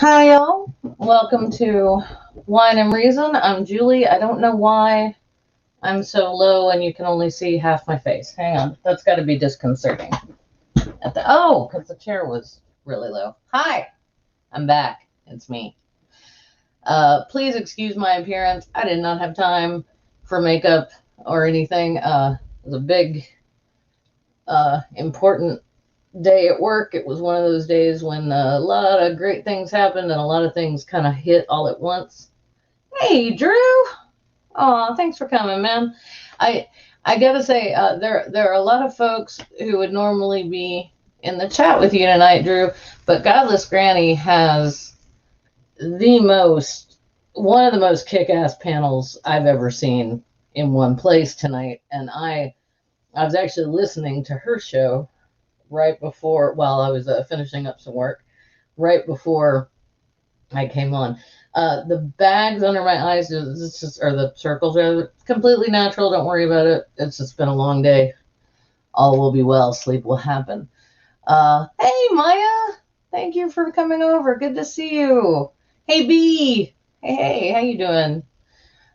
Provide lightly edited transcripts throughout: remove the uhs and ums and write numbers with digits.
Hi, y'all. Welcome to Wine and Reason. I'm Julie. I don't know why I'm so low and you can only see half my face. Hang on. That's got to be disconcerting. Because the chair was really low. Hi, I'm back. It's me. Please excuse my appearance. I did not have time for makeup or anything. It was a big, important day at work. It was one of those days when a lot of great things happened and a lot of things kind of hit all at once. Hey, Drew. Oh, thanks for coming, man. I I gotta say, there are a lot of folks who would normally be in the chat with you tonight, Drew, but Godless Granny has the most one of the most kick-ass panels I've ever seen in one place tonight, and I was actually listening to her show right before while I was finishing up some work, right before I came on. The bags under my eyes, or the circles, are completely natural. Don't worry about it. It's just been a long day. All will be well. Sleep will happen. Hey, Maya. Thank you for coming over. Good to see you. Hey, B. Hey, how you doing?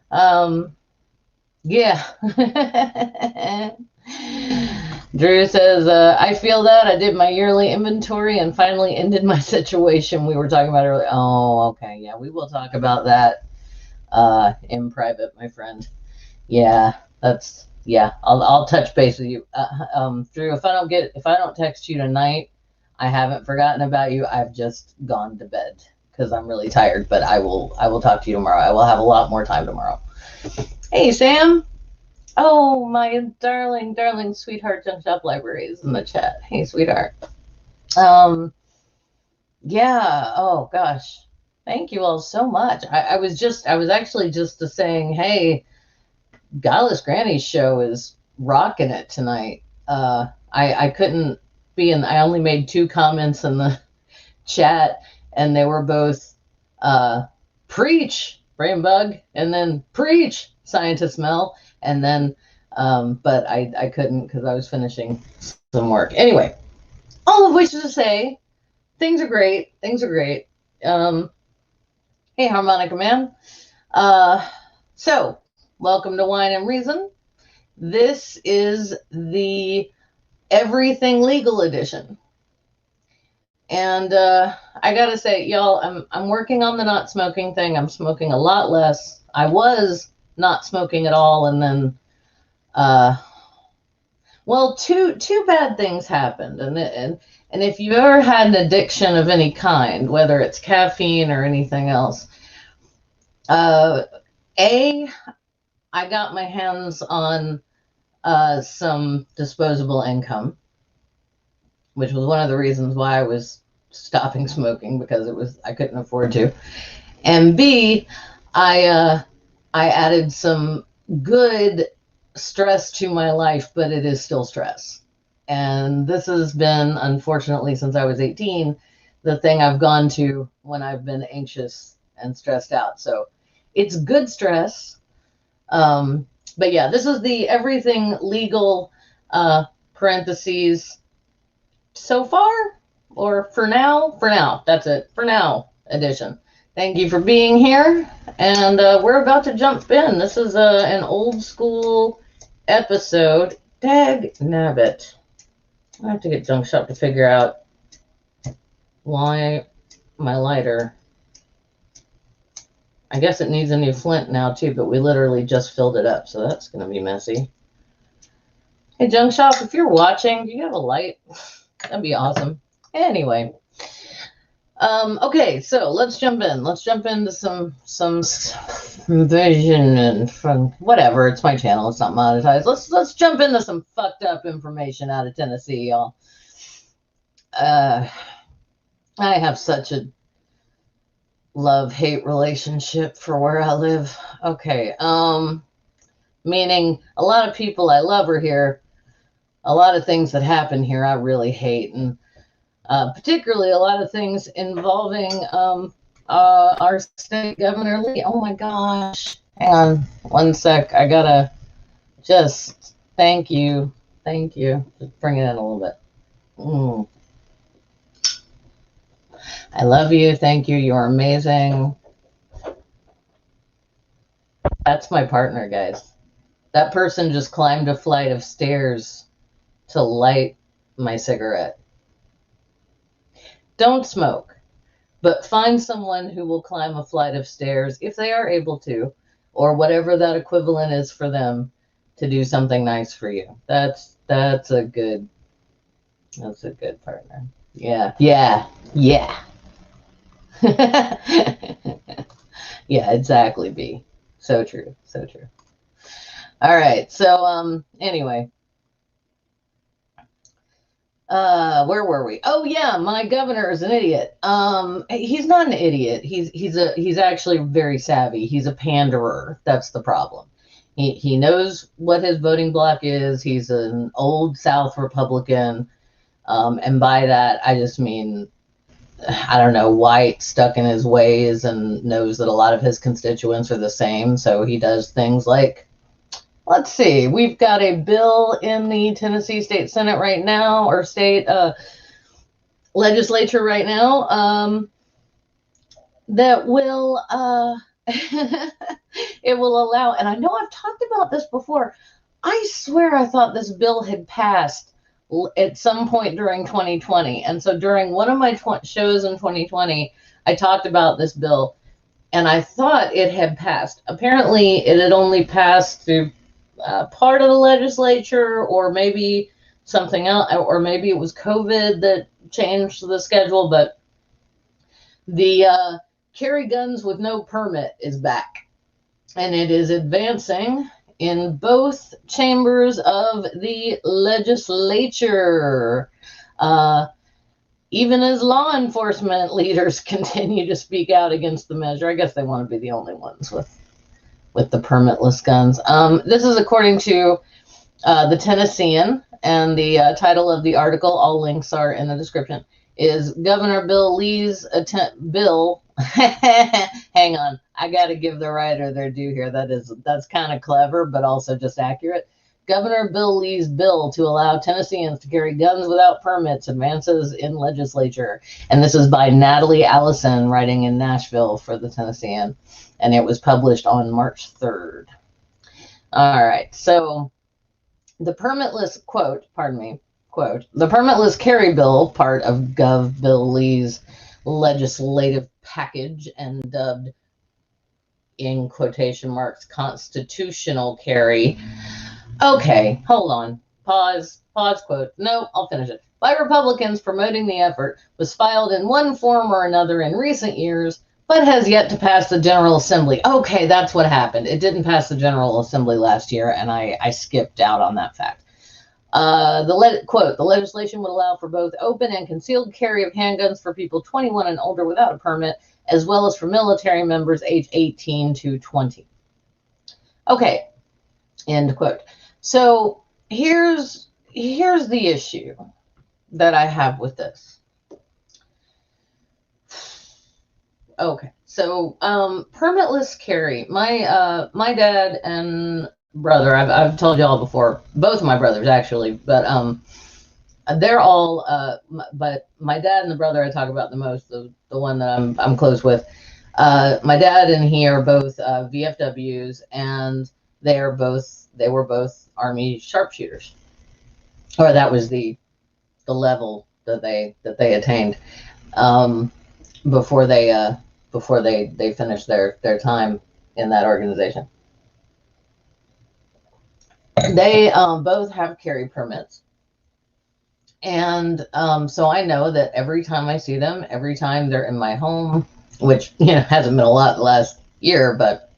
Um, yeah. Drew says, I feel that. I did my yearly inventory and finally ended my situation we were talking about earlier. Oh, okay. Yeah, we will talk about that in private, my friend. Yeah, I'll touch base with you. Drew, if I don't text you tonight, I haven't forgotten about you. I've just gone to bed because I'm really tired, but I will talk to you tomorrow. I will have a lot more time tomorrow. Hey, Sam. Oh, my darling, darling sweetheart Junk Shop Library is in the chat. Hey, sweetheart. Um, yeah. Oh gosh. Thank you all so much. I was actually just saying, hey, Godless Granny's show is rocking it tonight. I couldn't be in. I only made two comments in the chat, and they were both preach brain bug, and then preach scientist Mel, and then but I couldn't because I was finishing some work. Anyway, all of which is to say, things are great. Things are great. Um, hey, harmonica man. So welcome to Wine and Reason. This is the Everything Legal edition. And I gotta say, y'all, I'm working on the not smoking thing. I'm smoking a lot less. I was not smoking at all, and then, well, two bad things happened. And if you've ever had an addiction of any kind, whether it's caffeine or anything else, uh, I got my hands on some disposable income, which was one of the reasons why I was stopping smoking, because I couldn't afford to. And B, I added some good stress to my life, but it is still stress. And this has been, unfortunately, since I was 18, the thing I've gone to when I've been anxious and stressed out. So it's good stress. But yeah, this is the Everything Legal parentheses so far, or for now, that's it, for now edition. Thank you for being here, and we're about to jump in. This is an old school episode. Dag nabbit. I have to get Junk Shop to figure out why my lighter. I guess it needs a new flint now too, but we literally just filled it up, so that's going to be messy. Hey, Junk Shop, if you're watching, do you have a light? That'd be awesome. Anyway. Okay, so let's jump in. Let's jump into some vision and from whatever. It's my channel. It's not monetized. Let's jump into some fucked up information out of Tennessee, y'all. I have such a love-hate relationship for where I live. Okay, meaning a lot of people I love are here. A lot of things that happen here I really hate, and particularly a lot of things involving our state governor Lee. Oh my gosh. Hang on one sec. I gotta just thank you. Just bring it in a little bit. I love you. Thank you. You're amazing. That's my partner, guys. That person just climbed a flight of stairs to light my cigarette. Don't smoke, but find someone who will climb a flight of stairs if they are able to, or whatever that equivalent is for them, to do something nice for you. That's a good partner. Yeah, yeah, yeah. Yeah, exactly, B. So true, so true. All right, so anyway, where were we? Oh yeah, my governor is an idiot. He's not an idiot. He's actually very savvy. He's a panderer. That's the problem. He knows what his voting bloc is. He's an old South Republican, and by that I just mean, I don't know, white, stuck in his ways, and knows that a lot of his constituents are the same. So he does things like, let's see, we've got a bill in the Tennessee State Senate right now, or state legislature right now, that will it will allow, and I know I've talked about this before. I swear I thought this bill had passed at some point during 2020. And so during one of my shows in 2020, I talked about this bill, and I thought it had passed. Apparently, it had only passed through part of the legislature, or maybe something else, or maybe it was COVID that changed the schedule. But the carry guns with no permit is back, and it is advancing in both chambers of the legislature. Even as law enforcement leaders continue to speak out against the measure. I guess they want to be the only ones with the permitless guns. This is according to the Tennessean, and the title of the article, all links are in the description, is Governor Bill Lee's bill. Hang on, I got to give the writer their due here. That's kind of clever, but also just accurate. Governor Bill Lee's bill to allow Tennesseans to carry guns without permits advances in legislature. And this is by Natalie Allison, writing in Nashville for the Tennessean, and it was published on March 3rd. All right, so the permitless quote, the permitless carry bill, part of Gov. Bill Lee's legislative package, and dubbed, in quotation marks, constitutional carry. Okay, hold on. Pause, quote. No, I'll finish it. By Republicans promoting the effort, was filed in one form or another in recent years, but has yet to pass the General Assembly. Okay, that's what happened. It didn't pass the General Assembly last year, and I skipped out on that fact. Quote, the legislation would allow for both open and concealed carry of handguns for people 21 and older without a permit, as well as for military members age 18 to 20. Okay, end quote. So here's the issue that I have with this. Okay, so permitless carry. My dad and brother, I've told y'all before, both of my brothers actually, but they're all but my dad and the brother I talk about the most, the one that I'm close with, my dad and he are both VFWs, and they were both Army sharpshooters, or that was the level that they attained before they finished their time in that organization. They both have carry permits, and so I know that every time I see them, every time they're in my home, which hasn't been a lot the last year, but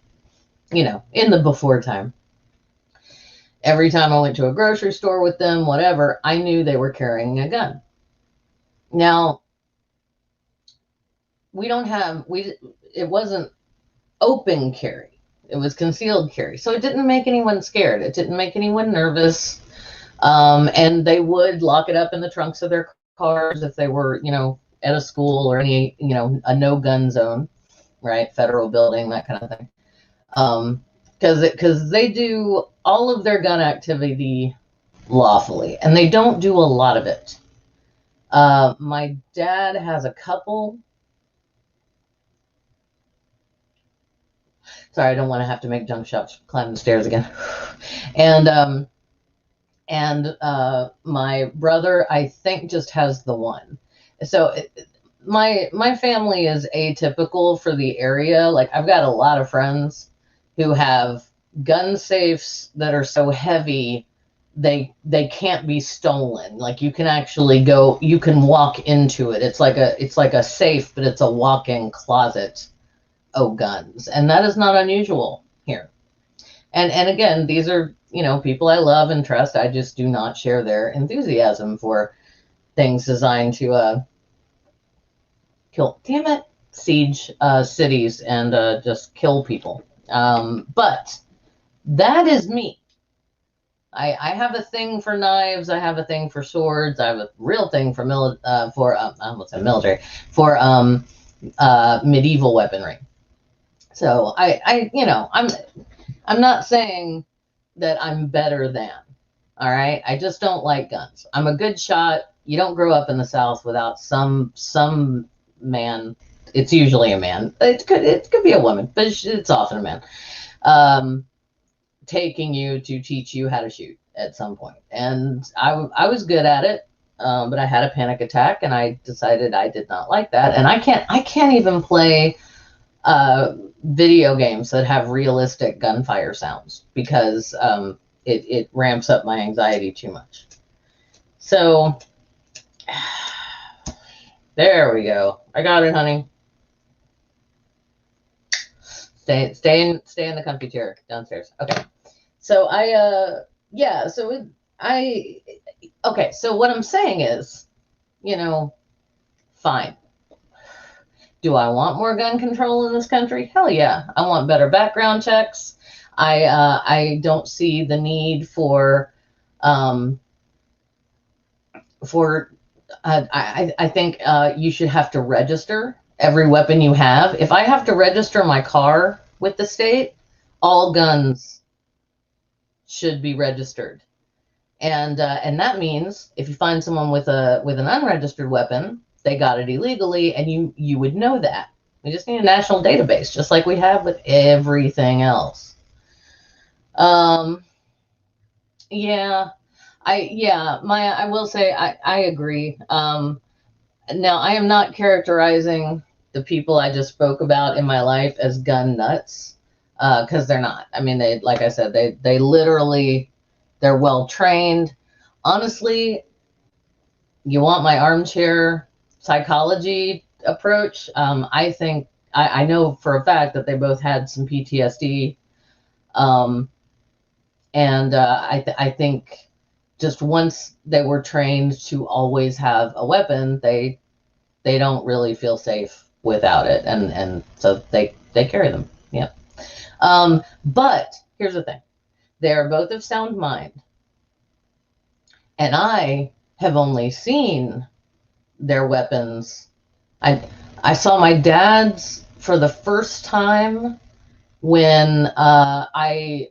in the before time, every time I went to a grocery store with them, whatever, I knew they were carrying a gun. Now, it wasn't open carry. It was concealed carry. So it didn't make anyone scared. It didn't make anyone nervous. And they would lock it up in the trunks of their cars if they were, at a school or any, a no gun zone, right? Federal building, that kind of thing. Because they do all of their gun activity lawfully, and they don't do a lot of it. My dad has a couple Sorry, I don't want to have to make junk shots climb the stairs again. And my brother, I think, just has the one. So my family is atypical for the area. Like, I've got a lot of friends who have gun safes that are so heavy they can't be stolen. Like, you can actually go, you can walk into it. It's like a safe, but it's a walk-in closet of guns, and that is not unusual here. And again, these are, people I love and trust. I just do not share their enthusiasm for things designed to kill, damn it, siege cities and just kill people. But that is me. I have a thing for knives. I have a thing for swords. I have a real thing for I almost said military, for medieval weaponry. So I'm not saying that I'm better than. All right, I just don't like guns. I'm a good shot. You don't grow up in the South without some man. It's usually a man. It could be a woman, but it's often a man. Taking you to teach you how to shoot at some point. And I was good at it, but I had a panic attack, and I decided I did not like that. And I can't even play video games that have realistic gunfire sounds because it ramps up my anxiety too much. So there we go. I got it, honey. Stay in the comfy chair downstairs. Okay. So okay. So what I'm saying is, fine. Do I want more gun control in this country? Hell yeah. I want better background checks. I don't see the need for I think you should have to register every weapon you have. If I have to register my car with the state, all guns should be registered. And that means if you find someone with an unregistered weapon, they got it illegally, and you would know that. We just need a national database, just like we have with everything else. Yeah. I will say I agree. Now, I am not characterizing the people I just spoke about in my life as gun nuts, because they're not. I mean, like I said, they literally, they're well trained. Honestly, you want my armchair psychology approach? I think I know for a fact that they both had some PTSD, and I think just once they were trained to always have a weapon, they don't really feel safe without it, and so they carry them. Yeah. But here's the thing: they are both of sound mind, and I have only seen their weapons. I saw my dad's for the first time when I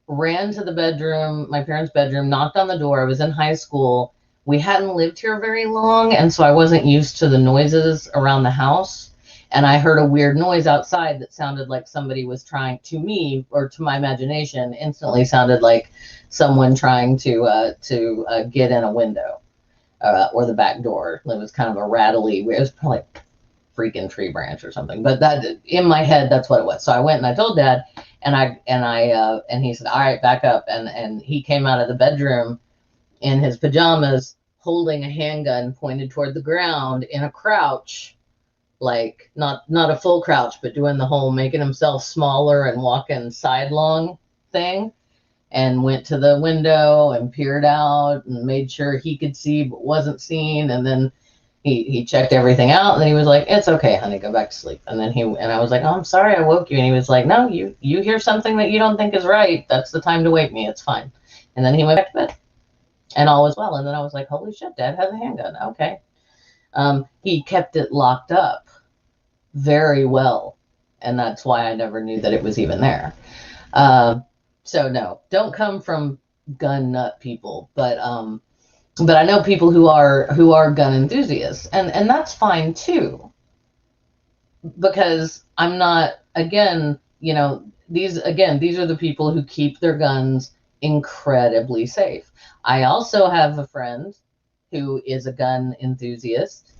ran to the bedroom, my parents' bedroom, knocked on the door. I was in high school. We hadn't lived here very long, and so I wasn't used to the noises around the house. And I heard a weird noise outside that sounded like somebody was trying, to me, or to my imagination, instantly sounded like someone trying to get in a window or the back door. It was kind of a rattly, it was probably a freaking tree branch or something. But that, in my head, that's what it was. So I went and I told Dad, and he said, "All right, back up." And he came out of the bedroom in his pajamas, holding a handgun pointed toward the ground in a crouch, like not a full crouch, but doing the whole making himself smaller and walking sidelong thing, and went to the window and peered out and made sure he could see but wasn't seen. And then he checked everything out, and then he was like, "It's okay, honey, go back to sleep." And then I was like, "Oh, I'm sorry I woke you." And he was like, "No, you hear something that you don't think is right. That's the time to wake me. It's fine." And then he went back to bed, and all was well. And then I was like, "Holy shit, Dad has a handgun." Okay. He kept it locked up very well, and that's why I never knew that it was even there. So no, don't come from gun nut people, but I know people who are gun enthusiasts, and that's fine too, because I'm not, again, these are the people who keep their guns incredibly safe. I also have a friend who is a gun enthusiast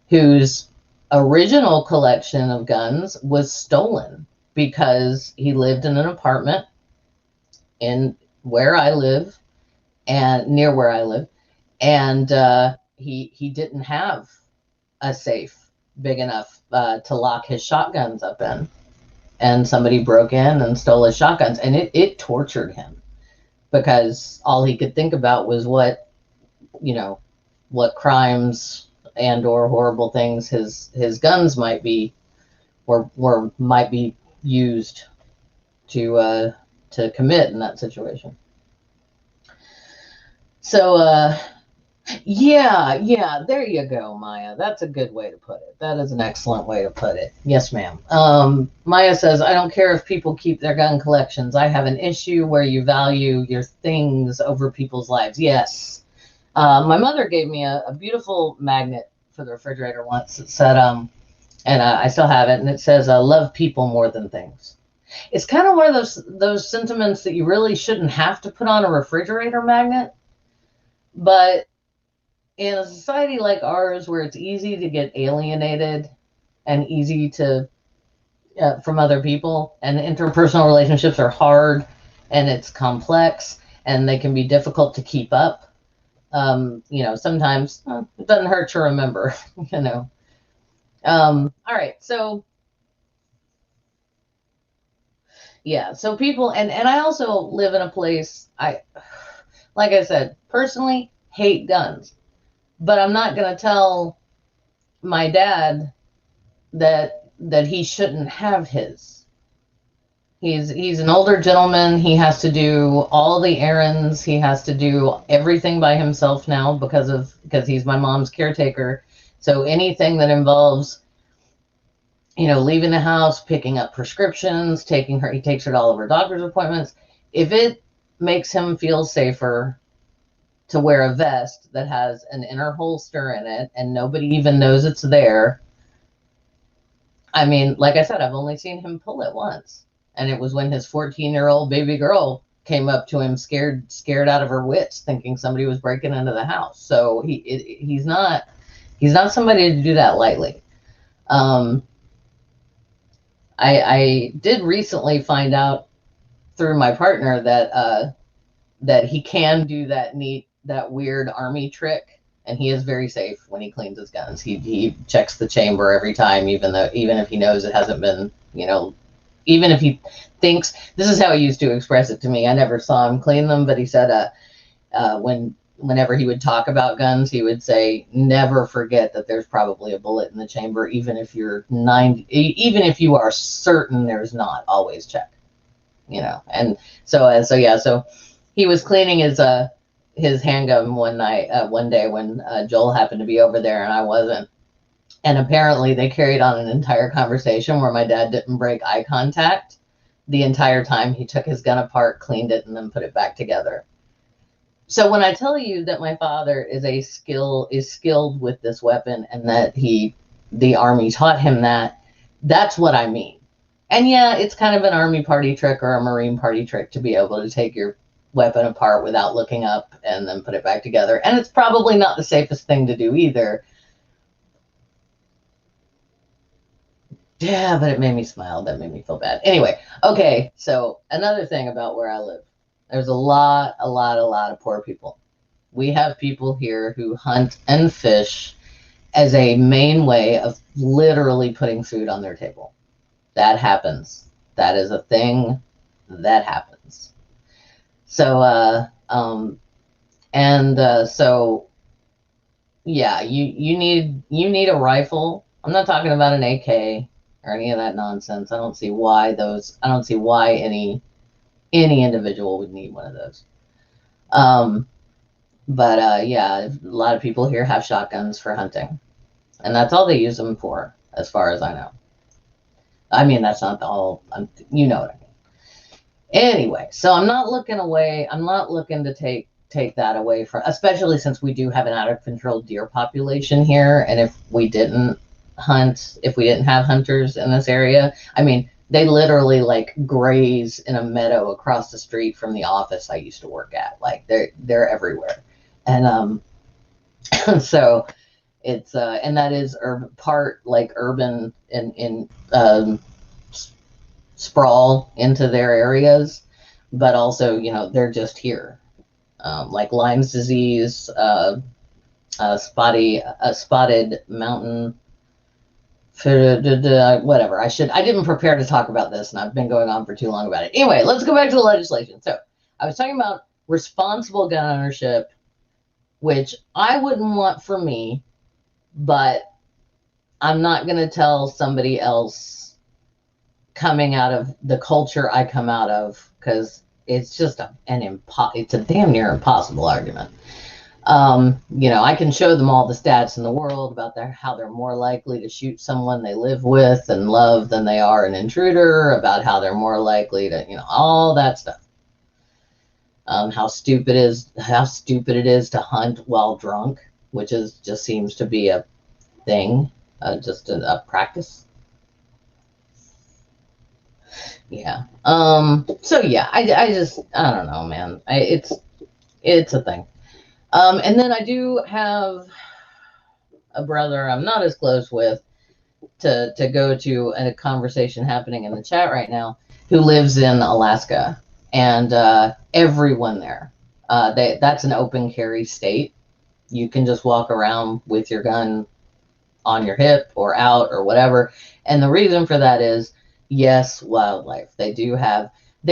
whose original collection of guns was stolen because he lived in an apartment in where I live and near where I live, and he didn't have a safe big enough to lock his shotguns up in, and somebody broke in and stole his shotguns, and it tortured him because all he could think about was what crimes and or horrible things his guns might be or might be used to commit in that situation. So yeah, there you go, Maya. That's a good way to put it. That is an excellent way to put it. Yes, ma'am. Maya says, I don't care if people keep their gun collections. I have an issue where you value your things over people's lives. Yes. My mother gave me a beautiful magnet for the refrigerator once. It said, and I still have it, and it says, love people more than things. It's kind of one of those sentiments that you really shouldn't have to put on a refrigerator magnet. But in a society like ours, where it's easy to get alienated and easy to from other people, and interpersonal relationships are hard and it's complex and they can be difficult to keep up, sometimes it doesn't hurt to remember. All right, so yeah, so people, and I also live in a place, like I said, personally hate guns, but I'm not going to tell my dad that he shouldn't have his. He's an older gentleman. He has to do all the errands. He has to do everything by himself now because he's my mom's caretaker. So anything that involves, leaving the house, picking up prescriptions, he takes her to all of her doctor's appointments. If it makes him feel safer to wear a vest that has an inner holster in it and nobody even knows it's there. I mean, like I said, I've only seen him pull it once. And it was when his 14-year-old baby girl came up to him scared out of her wits, thinking somebody was breaking into the house. So he's not somebody to do that lightly. I did recently find out through my partner that he can do that weird army trick, and he is very safe when he cleans his guns. He checks the chamber every time, even if he knows it hasn't been, even if he thinks, this is how he used to express it to me. I never saw him clean them, but he said whenever he would talk about guns, he would say, never forget that there's probably a bullet in the chamber, even if you are certain there's not, always check. And so he was cleaning his handgun one day when Joel happened to be over there and I wasn't. And apparently they carried on an entire conversation where my dad didn't break eye contact the entire time. He took his gun apart, cleaned it, and then put it back together. So when I tell you that my father is skilled with this weapon and that the Army taught him that's what I mean. And yeah, it's kind of an Army party trick or a Marine party trick to be able to take your weapon apart without looking up and then put it back together. And it's probably not the safest thing to do either. Yeah, but it made me smile. That made me feel bad. Anyway, okay, so another thing about where I live. There's a lot of poor people. We have people here who hunt and fish as a main way of literally putting food on their table. That happens. That is a thing that happens. So, so yeah, you need a rifle. I'm not talking about an AK or any of that nonsense. I don't see why any individual would need one of those. Yeah, a lot of people here have shotguns for hunting, and that's all they use them for, as far as I know. I mean, that's not all, you know what I mean. Anyway, so I'm not looking to take that away from, especially since we do have an out of control deer population here. And if we didn't have hunters in this area, I mean, They literally like graze in a meadow across the street from the office I used to work at. Like they're everywhere. And so it's and that is part like urban in sprawl into their areas, but also, you know, they're just here. Like Lyme's disease, spotted mountain, whatever. I didn't prepare to talk about this, and I've been going on for too long about it. Anyway, let's go back to the legislation. So I was talking about responsible gun ownership, which I wouldn't want for me, but I'm not going to tell somebody else coming out of the culture I come out of, because it's just it's a damn near impossible argument. You know, I can show them all the stats in the world about how they're more likely to shoot someone they live with and love than they are an intruder, about how they're more likely to, you know, all that stuff. How stupid it is to hunt while drunk, which just seems to be a thing, just a practice. Yeah. So yeah, I don't know, man. It's a thing. And then I do have a brother I'm not as close with to go to a conversation happening in the chat right now, who lives in Alaska, and everyone there, that's an open carry state. You can just walk around with your gun on your hip or out or whatever. And the reason for that is, yes, wildlife. They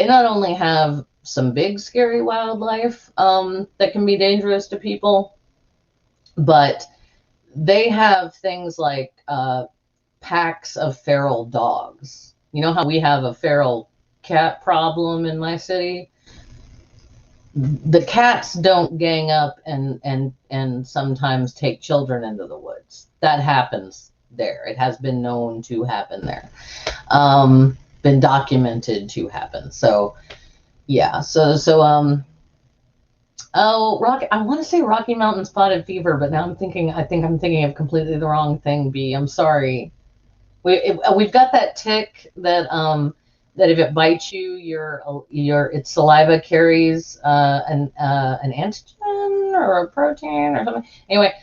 not only have some big scary wildlife that can be dangerous to people, but they have things like packs of feral dogs. You know how we have a feral cat problem in my city? The cats don't gang up and sometimes take children into the woods. That happens there. It has been known to happen there. Been documented to happen. So yeah. Oh, I want to say Rocky Mountain spotted fever, but now I think I'm thinking of completely the wrong thing. B, I'm sorry. We've got that tick that that if it bites you, its saliva carries an antigen or a protein or something. Anyway,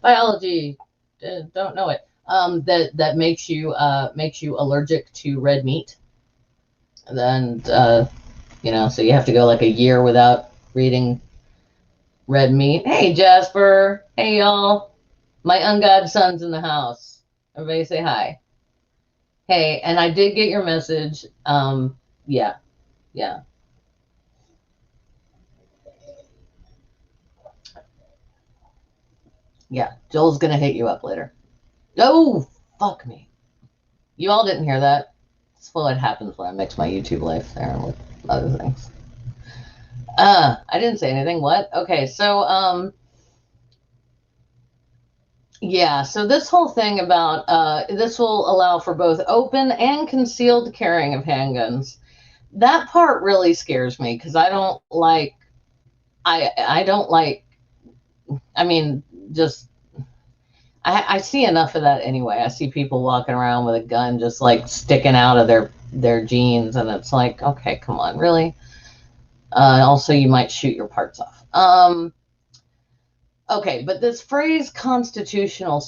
biology, don't know it. That makes you allergic to red meat. And you know, so you have to go like a year without reading red meat. Hey, Jasper. Hey, y'all. My ungodson's in the house. Everybody say hi. Hey, and I did get your message. Yeah. Yeah, Joel's going to hit you up later. Oh, fuck me. You all didn't hear that. That's what happens when I mix my YouTube life there with other things. I didn't say anything. What? Okay, so, yeah, so this whole thing about, this will allow for both open and concealed carrying of handguns. That part really scares me, because I don't like, I mean, just, I see enough of that anyway. I see people walking around with a gun just like sticking out of their jeans, and it's like, okay, come on, really? Also, you might shoot your parts off. Okay, but this phrase constitutional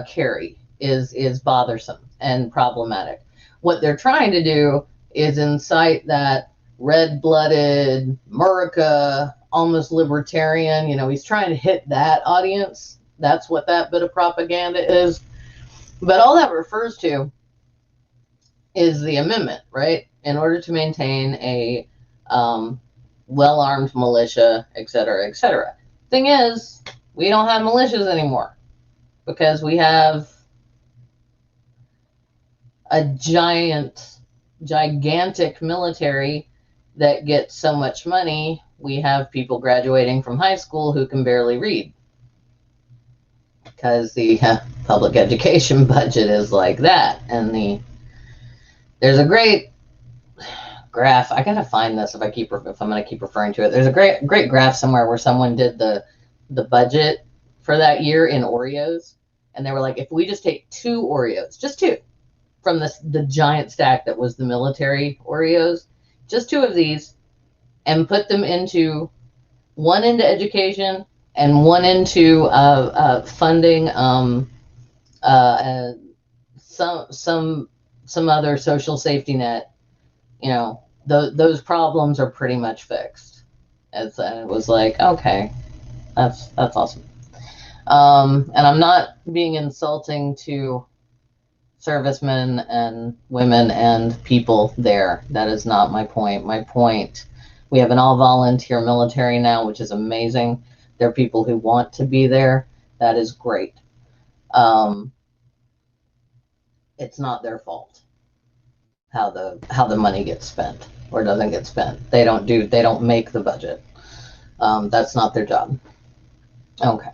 carry is bothersome and problematic. What they're trying to do is incite that red-blooded, America, almost libertarian, you know, he's trying to hit that audience. That's what that bit of propaganda is. But all that refers to is the amendment, right? In order to maintain a well-armed militia, et cetera, et cetera. Thing is, we don't have militias anymore, because we have a gigantic military that gets so much money. We have people graduating from high school who can barely read, because the public education budget is like that. And there's a great graph. I gotta find this if I'm gonna keep referring to it. There's a great graph somewhere where someone did the budget for that year in Oreos, and they were like, if we just take 2 Oreos, just 2, from the giant stack that was the military Oreos, just 2 of these, and put them into one into education and one into funding some other social safety net, those problems are pretty much fixed. And it was like, okay, that's awesome. And I'm not being insulting to servicemen and women and people there. That is not my point. My point, we have an all-volunteer military now, which is amazing. There are people who want to be there. That is great. It's not their fault how the money gets spent or doesn't get spent. They don't make the budget. That's not their job. Okay.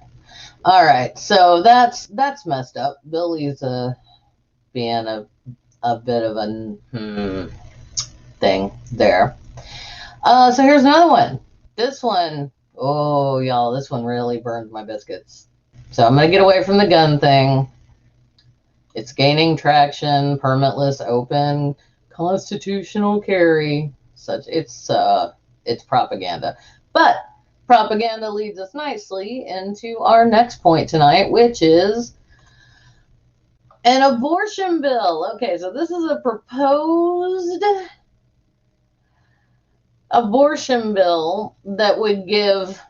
All right. So that's messed up. Billy's being a bit of a thing there. So here's another one. This one, oh y'all, this one really burned my biscuits. So I'm gonna get away from the gun thing. It's gaining traction, permitless, open, constitutional carry. It's propaganda. But propaganda leads us nicely into our next point tonight, which is an abortion bill. Okay, so this is a proposed abortion bill that would give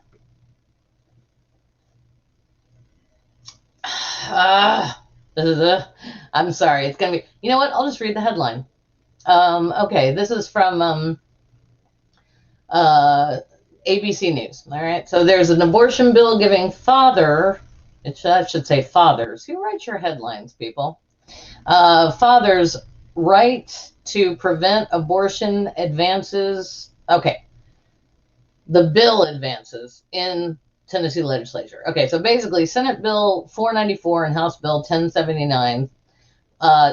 I'm sorry, it's gonna be, you know what, I'll just read the headline. Okay, this is from ABC News. All right, so there's an abortion bill giving I should say fathers. Who writes your headlines, people? Fathers' right to prevent abortion advances. Okay, the bill advances in Tennessee legislature. Okay, so basically Senate Bill 494 and House Bill 1079.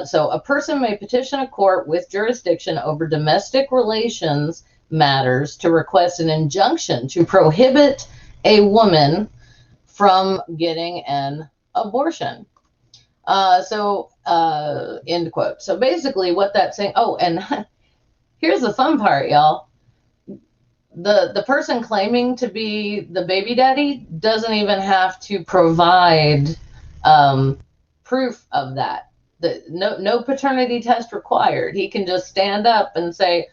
So a person may petition a court with jurisdiction over domestic relations matters to request an injunction to prohibit a woman from getting an abortion. End quote. So basically what that's saying, and here's the fun part, y'all. The person claiming to be the baby daddy doesn't even have to provide proof of that. No paternity test required. He can just stand up and say,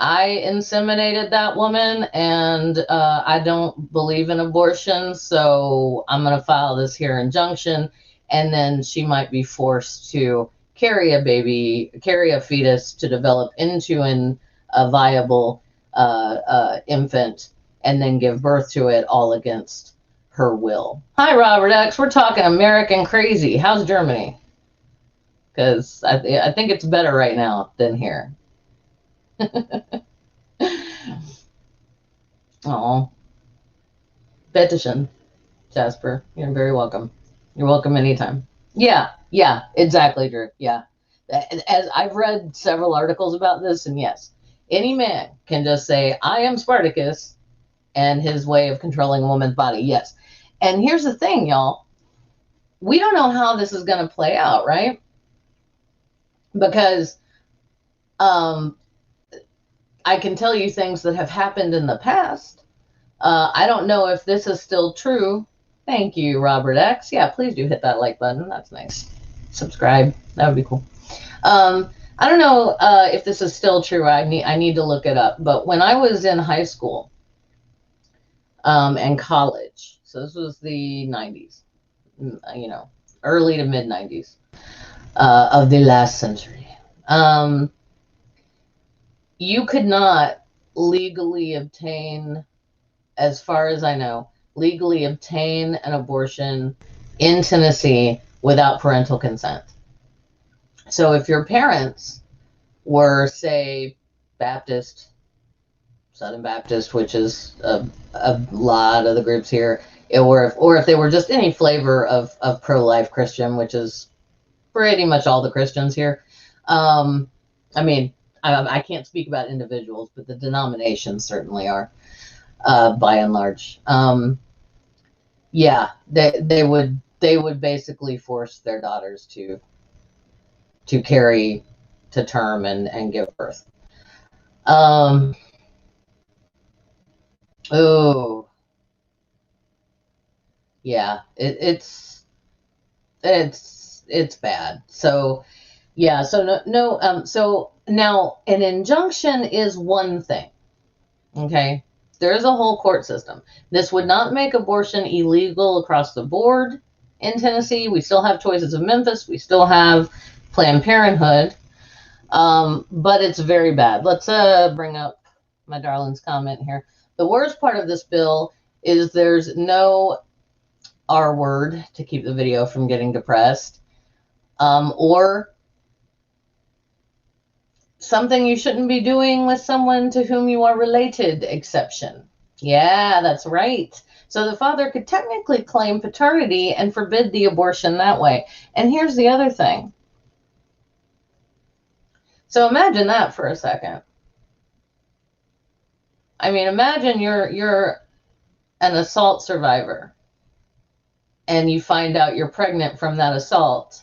I inseminated that woman and I don't believe in abortion, so I'm going to file this here injunction. And then she might be forced to carry a fetus to develop into a viable infant and then give birth to it all against her will. Hi, Robert X. We're talking American crazy. How's Germany? Because I think it's better right now than here. Oh, Betischen, Jasper, you're very welcome. You're welcome anytime. Yeah, exactly, Drew. Yeah, as I've read several articles about this, and yes, any man can just say, "I am Spartacus," and his way of controlling a woman's body. Yes, and here's the thing, y'all. We don't know how this is going to play out, right? Because I can tell you things that have happened in the past. I don't know if this is still true. Thank you, Robert X. Yeah, please do hit that like button. That's nice. Subscribe. That would be cool. I don't know if this is still true. I need to look it up. But when I was in high school and college, so this was the 90s, early to mid 90s of the last century. You could not legally obtain, as far as I know, legally obtain an abortion in Tennessee without parental consent. So if your parents were, say, Baptist, Southern Baptist, which is a lot of the groups here, or if they were just any flavor of pro-life Christian, which is pretty much all the Christians here. I can't speak about individuals, but the denominations certainly are, by and large. They would basically force their daughters to to carry to term and give birth. Oh, yeah, it's bad. So yeah, so no, so now an injunction is one thing. Okay, there is a whole court system. This would not make abortion illegal across the board in Tennessee. We still have Choices of Memphis. We still have Planned Parenthood. But it's very bad. Let's bring up my darling's comment here. The worst part of this bill is there's no R word to keep the video from getting depressed, or something you shouldn't be doing with someone to whom you are related exception. Yeah, that's right. So the father could technically claim paternity and forbid the abortion that way. And here's the other thing. So imagine that for a second. I mean, imagine you're an assault survivor and you find out you're pregnant from that assault,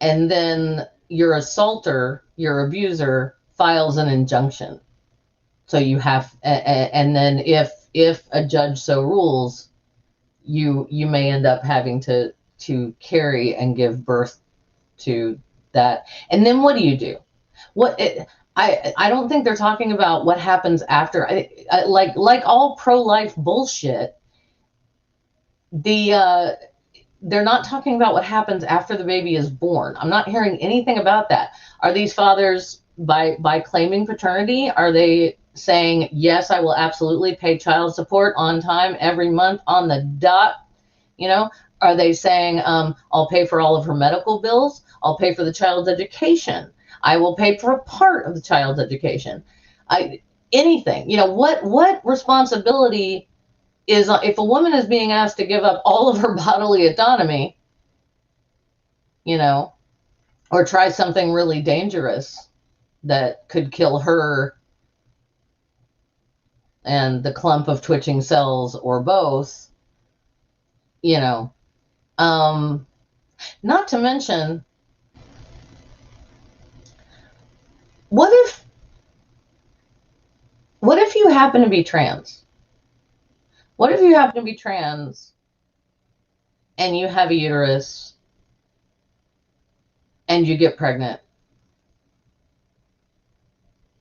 and then your assaulter, your abuser, files an injunction. So you have, and then if a judge so rules, you may end up having to carry and give birth to that. And then what do you do? I don't think they're talking about what happens after. Like all pro-life bullshit, they're not talking about what happens after the baby is born. I'm not hearing anything about that. Are these fathers, by claiming paternity, are they saying, yes, I will absolutely pay child support on time every month on the dot? You know, are they saying, I'll pay for all of her medical bills, I'll pay for the child's education, I will pay for a part of the child's education? Anything, you know, what responsibility is, if a woman is being asked to give up all of her bodily autonomy, you know, or try something really dangerous that could kill her and the clump of twitching cells, or both, you know, not to mention, what if you happen to be trans? What if you happen to be trans and you have a uterus and you get pregnant,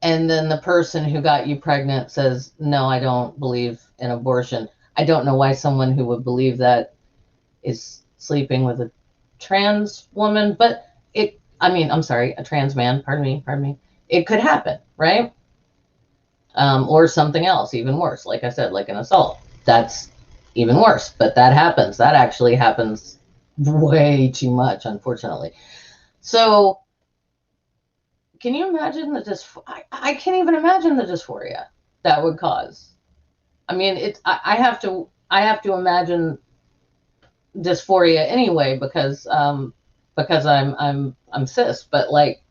and then the person who got you pregnant says, no, I don't believe in abortion? I don't know why someone who would believe that is sleeping with a trans woman, but I'm sorry, a trans man, pardon me. It could happen, right? Or something else even worse. Like I said, like an assault. That's even worse, but that happens. That actually happens way too much, unfortunately. So can you imagine I can't even imagine the dysphoria that would cause. I mean, I have to imagine dysphoria anyway, because I'm cis, but like,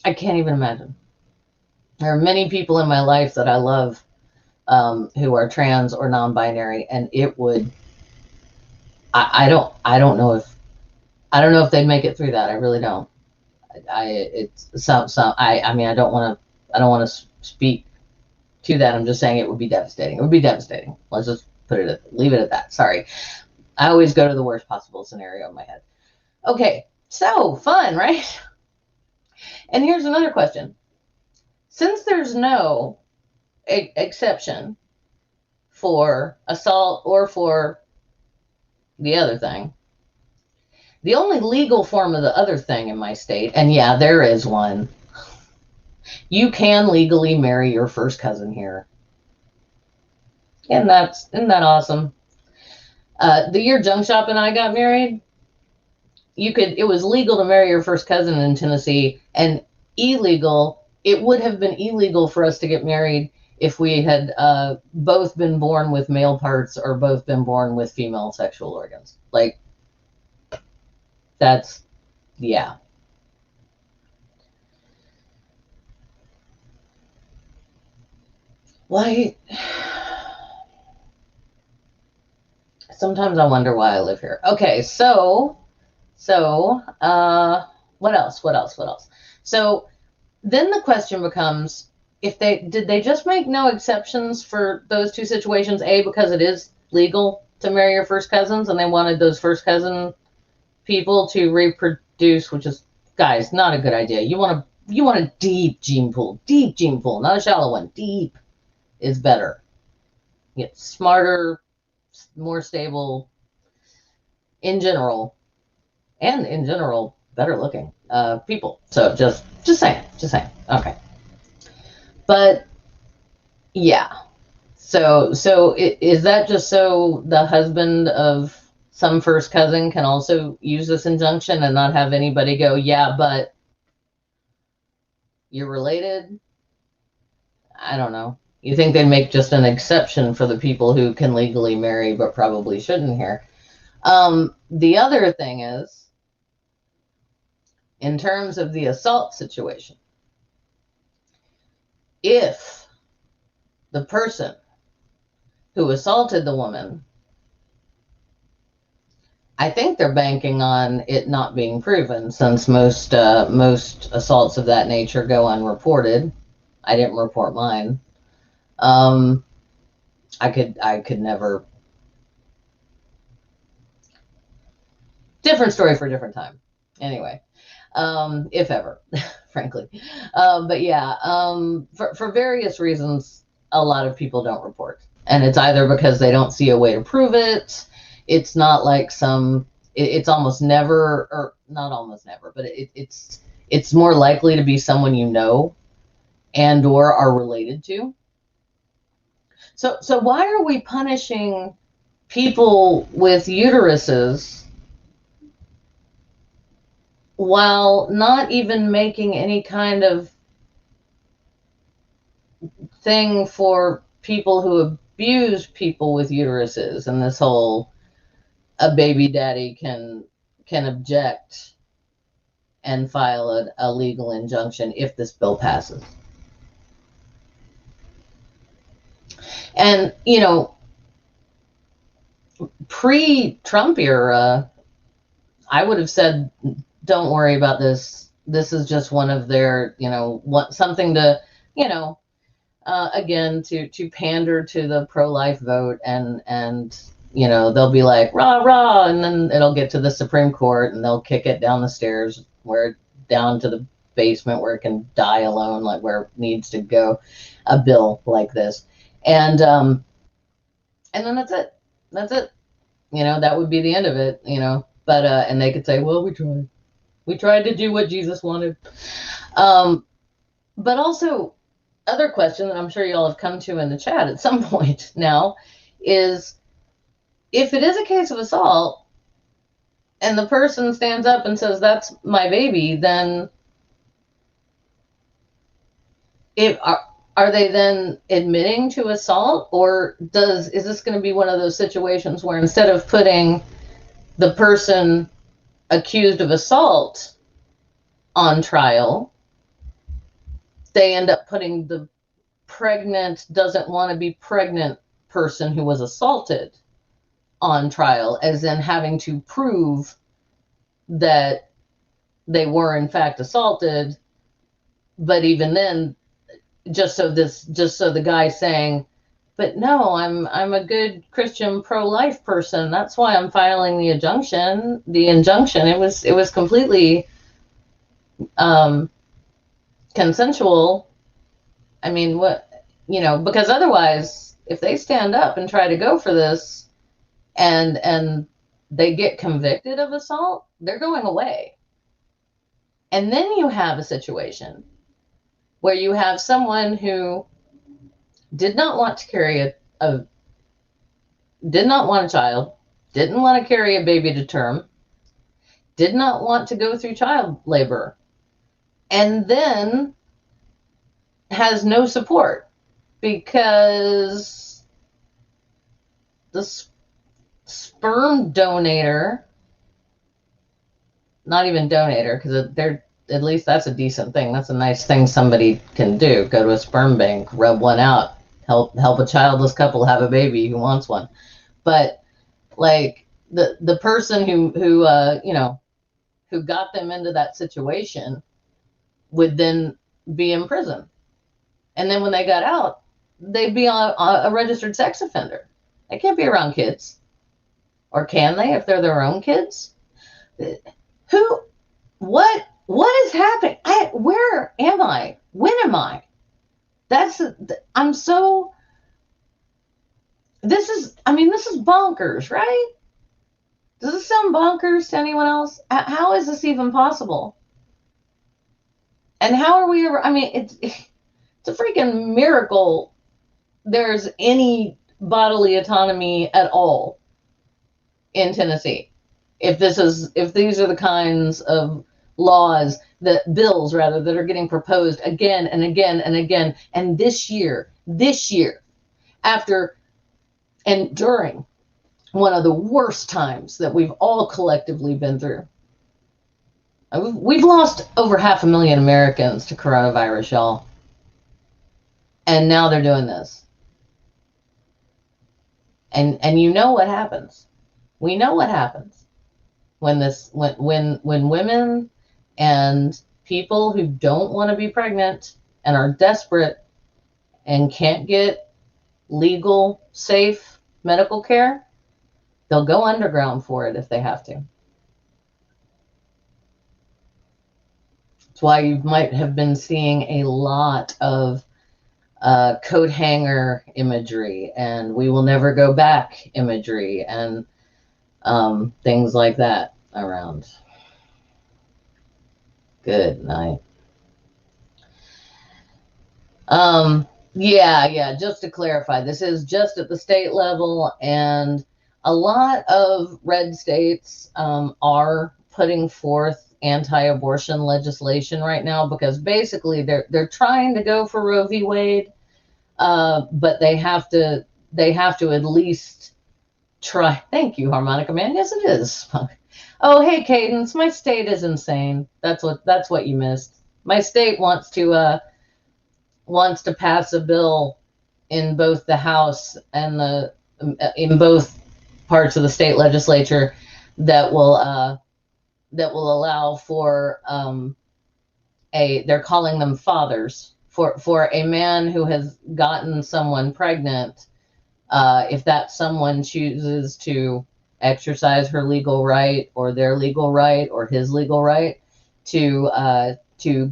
I can't even imagine. There are many people in my life that I love, who are trans or non-binary, and it would, I don't know if they'd make it through that. I really don't. It's some I mean, I don't want to speak to that. I'm just saying it would be devastating. It would be devastating. Let's just leave it at that. Sorry. I always go to the worst possible scenario in my head. Okay, so fun, right? And here's another question. Since there's no exception for assault or for the other thing, the only legal form of the other thing in my state, and yeah, there is one, you can legally marry your first cousin here. And isn't that awesome? The year Junk Shop and I got married, it was legal to marry your first cousin in Tennessee, and it would have been illegal for us to get married if we had both been born with male parts or both been born with female sexual organs. Like, that's, yeah. Why? Sometimes I wonder why I live here. Okay, so So, what else? What else? What else? So then the question becomes, if did they just make no exceptions for those two situations? A, because it is legal to marry your first cousins, and they wanted those first cousin people to reproduce, which is, guys, not a good idea. You want a deep gene pool, not a shallow one. Deep is better. Get smarter, more stable in general, and in general, better looking people. So just saying. Okay, but yeah. So is that just so the husband of some first cousin can also use this injunction and not have anybody go, yeah, but you're related? I don't know. You think they'd make just an exception for the people who can legally marry but probably shouldn't here? The other thing is, in terms of the assault situation, if the person who assaulted the woman, I think they're banking on it not being proven, since most assaults of that nature go unreported. I didn't report mine. I could never. Different story for a different time. Anyway, if ever, frankly. But yeah, for various reasons, a lot of people don't report, and it's either because they don't see a way to prove it. It's not like it's almost never, or not almost never, but it's more likely to be someone you know and or are related to. So why are we punishing people with uteruses while not even making any kind of thing for people who abuse people with uteruses, and this whole a baby daddy can object and file a legal injunction if this bill passes? And pre-Trump era, I would have said, don't worry about this. This is just one of their, something to, again, to pander to the pro-life vote, and they'll be like, rah, rah, and then it'll get to the Supreme Court, and they'll kick it down the stairs, down to the basement where it can die alone, like where it needs to go, a bill like this. And then that's it. That would be the end of it, but, and they could say, well, we tried to do what Jesus wanted. But also, other question that I'm sure you all have come to in the chat at some point now is, if it is a case of assault and the person stands up and says, that's my baby, then are they then admitting to assault, or is this going to be one of those situations where instead of putting the person accused of assault on trial, they end up putting the pregnant, doesn't want to be pregnant person who was assaulted on trial, as in having to prove that they were in fact assaulted? But even then, just so the guy saying, but no, I'm a good Christian pro-life person, that's why I'm filing the injunction. It was completely consensual. I mean, because otherwise, if they stand up and try to go for this and they get convicted of assault, they're going away. And then you have a situation where you have someone who did not want to carry did not want a child, didn't want to carry a baby to term, did not want to go through child labor, and then has no support because the sperm donator, not even donator, because they're, at least that's a decent thing. That's a nice thing somebody can do. Go to a sperm bank, rub one out, help a childless couple have a baby who wants one. But like the person who who got them into that situation would then be in prison. And then when they got out, they'd be a registered sex offender. They can't be around kids. Or can they if they're their own kids? What is happening? Where am I? When am I? This is bonkers, right? Does this sound bonkers to anyone else? How is this even possible? And how are we ever, it's a freaking miracle there's any bodily autonomy at all in Tennessee. If these are the kinds of bills that are getting proposed again and again and again, and this year, after and during one of the worst times that we've all collectively been through. We've lost over 500,000 Americans to coronavirus, y'all. And now they're doing this. And you know what happens. We know what happens when women and people who don't want to be pregnant and are desperate and can't get legal, safe medical care, they'll go underground for it if they have to. That's why you might have been seeing a lot of coat hanger imagery and we will never go back imagery and things like that around. Good night. Yeah, just to clarify, this is just at the state level, and a lot of red states are putting forth anti-abortion legislation right now because basically they're trying to go for Roe v. Wade, but they have to at least try. Thank you, Harmonica Man. Yes, it is. Oh, hey, Cadence. My state is insane. That's what you missed. My state wants to pass a bill in both the House and in both parts of the state legislature that will allow for they're calling them fathers for a man who has gotten someone pregnant, if that someone chooses to exercise her legal right or their legal right or his legal right to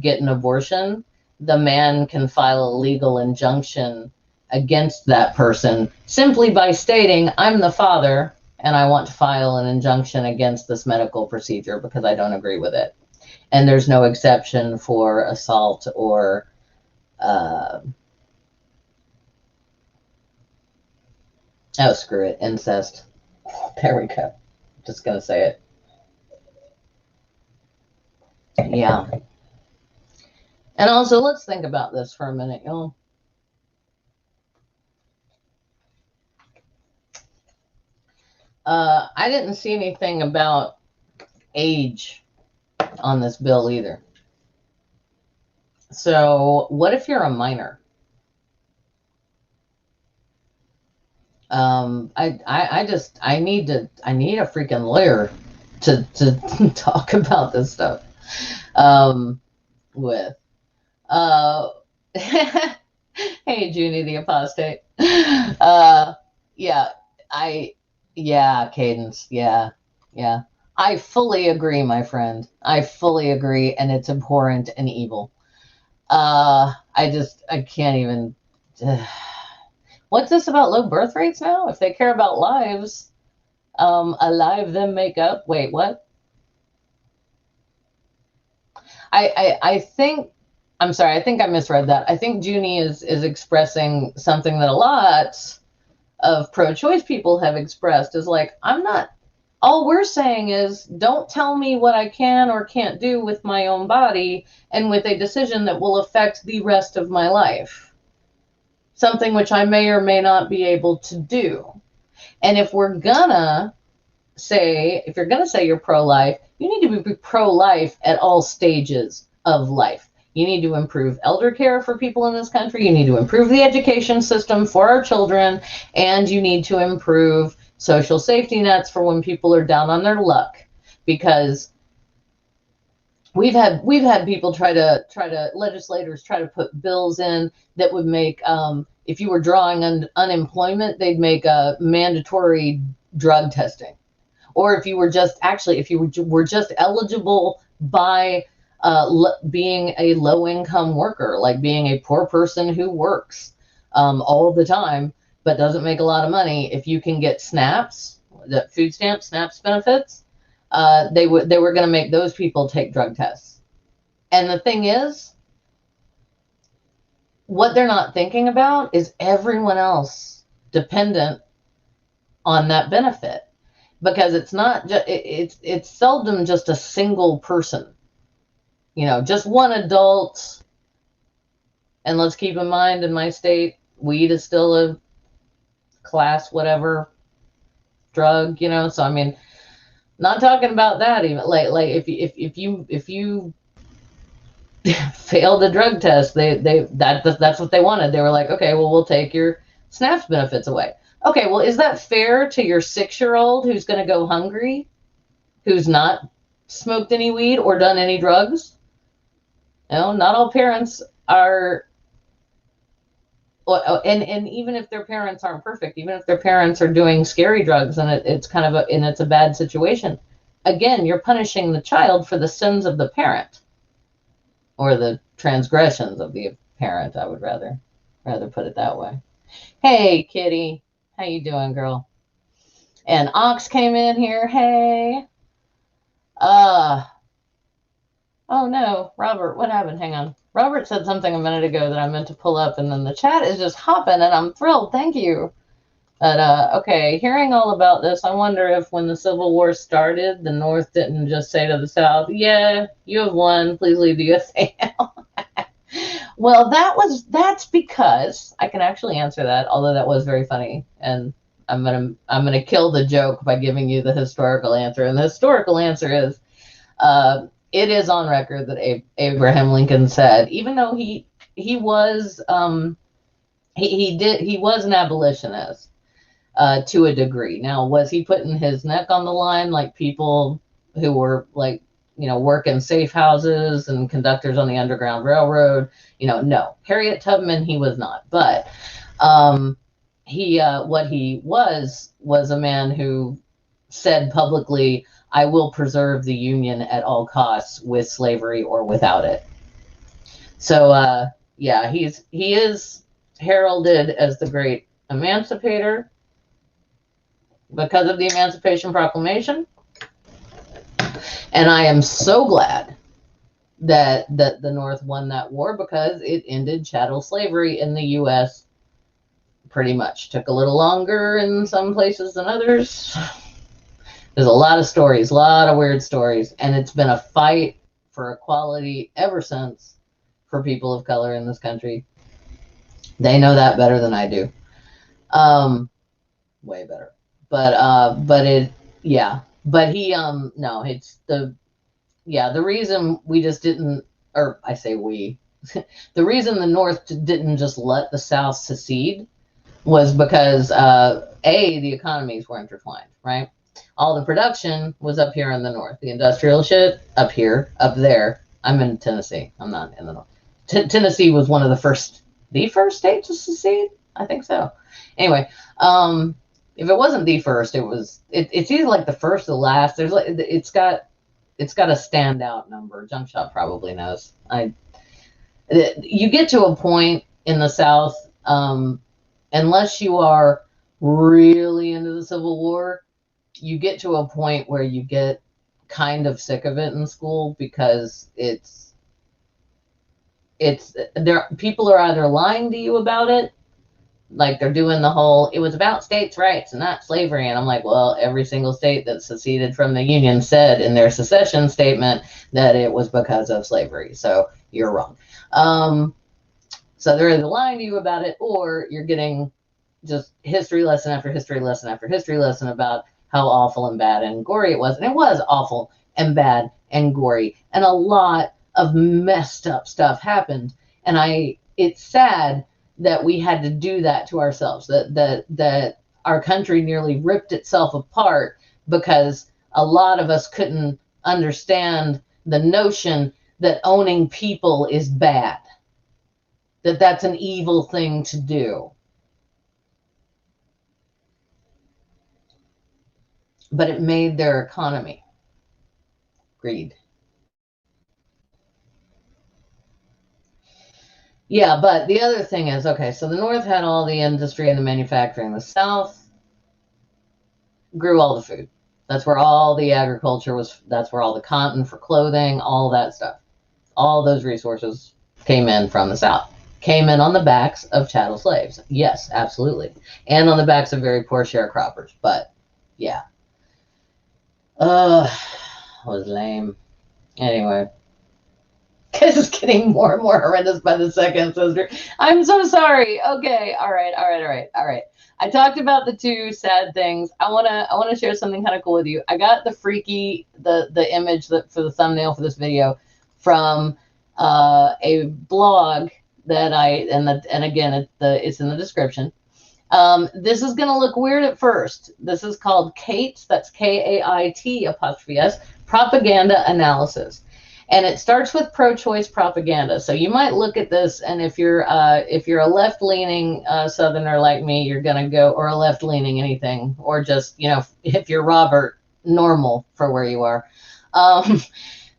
get an abortion, the man can file a legal injunction against that person simply by stating, I'm the father and I want to file an injunction against this medical procedure because I don't agree with it. And there's no exception for assault or screw it, incest. There we go. Just gonna say it. Yeah. And also, let's think about this for a minute, y'all. I didn't see anything about age on this bill either. So what if you're a minor? I need a freaking lawyer to talk about this stuff with. Hey, Junie the apostate. Cadence. Yeah. I fully agree, my friend. I fully agree, and it's abhorrent and evil. I can't even. What's this about low birth rates now? If they care about lives, alive them make up. Wait, what? I think, I'm sorry, I think I misread that. I think Junie is expressing something that a lot of pro-choice people have expressed, is like, all we're saying is don't tell me what I can or can't do with my own body and with a decision that will affect the rest of my life. Something which I may or may not be able to do. And if you're gonna say you're pro-life, you need to be pro-life at all stages of life. You need to improve elder care for people in this country. You need to improve the education system for our children. And you need to improve social safety nets for when people are down on their luck. Because we've had people try to legislators try to put bills in that would make, if you were drawing unemployment, they'd make a mandatory drug testing. Or if you were just actually, if you were just eligible by being a low income worker, like being a poor person who works all the time but doesn't make a lot of money, if you can get snaps, the food stamps, snaps benefits, they were going to make those people take drug tests. And the thing is, what they're not thinking about is everyone else dependent on that benefit, because it's not just it's seldom just a single person, just one adult. And let's keep in mind, in my state, weed is still a class whatever drug, so I mean, not talking about that. Even like if you failed a drug test, that's what they wanted. They were like, okay, well, we'll take your SNAPS benefits away. Okay, well, is that fair to your 6-year-old who's going to go hungry, who's not smoked any weed or done any drugs? No, not all parents are. And even if their parents aren't perfect, even if their parents are doing scary drugs and it's kind of it's a bad situation, again, you're punishing the child for the sins of the parent, or the transgressions of the parent. I would rather put it that way. Hey, Kitty, how you doing, girl? And Ox came in here. Hey. Oh no, Robert, what happened? Hang on. Robert said something a minute ago that I meant to pull up, and then the chat is just hopping, and I'm thrilled. Thank you. But okay, hearing all about this, I wonder if when the Civil War started, the North didn't just say to the South, yeah, you have won, please leave the USA now. Well, that's because I can actually answer that, although that was very funny, and I'm gonna kill the joke by giving you the historical answer. And the historical answer is, it is on record that Abraham Lincoln said, even though he was he was an abolitionist to a degree. Now, was he putting his neck on the line like people who were like, working safe houses and conductors on the Underground Railroad? No. Harriet Tubman, he was not. But what he was a man who said publicly, I will preserve the Union at all costs, with slavery or without it. So yeah, he is heralded as the great emancipator because of the Emancipation Proclamation. And I am so glad that the North won that war, because it ended chattel slavery in the U.S. pretty much. Took a little longer in some places than others. There's a lot of stories, a lot of weird stories, and it's been a fight for equality ever since for people of color in this country. They know that better than I do. Way better. But he, no, it's the reason we just didn't, or I say we, the reason the North didn't just let the South secede was because, the economies were intertwined, right? All the production was up here in the North. The industrial shit up here, up there. I'm in Tennessee. I'm not in the North. Tennessee was one of the first state to secede. I think so. Anyway, if it wasn't the first, it's either like the first or the last. There's like, it's got a standout number. Junk Shop probably knows. You get to a point in the South, unless you are really into the Civil War, you get to a point where you get kind of sick of it in school, because people are either lying to you about it, like they're doing the whole, it was about states' rights and not slavery. And I'm like, well, every single state that seceded from the Union said in their secession statement that it was because of slavery. So you're wrong. So they're either lying to you about it, or you're getting just history lesson after history lesson after history lesson about how awful and bad and gory it was. And it was awful and bad and gory, and a lot of messed up stuff happened. And it's sad that we had to do that to ourselves, that our country nearly ripped itself apart because a lot of us couldn't understand the notion that owning people is bad, that that's an evil thing to do. But it made their economy. Greed. Yeah, but the other thing is, okay, so the North had all the industry and the manufacturing. The South grew all the food. That's where all the agriculture was. That's where all the cotton for clothing, all that stuff. All those resources came in from the South. Came in on the backs of chattel slaves. Yes, absolutely. And on the backs of very poor sharecroppers. But, yeah. Was lame. Anyway. This is getting more and more horrendous by the second, sister. I'm so sorry. Okay. All right. I talked about the two sad things. I wanna share something kind of cool with you. I got the image that for the thumbnail for this video from a blog that and again it's in the description. This is gonna look weird at first. This is called Kate. That's KAIT''S propaganda analysis. And it starts with pro-choice propaganda. So you might look at this, and if you're a left-leaning Southerner like me, you're gonna go, or a left-leaning anything, or just if you're Robert, normal for where you are,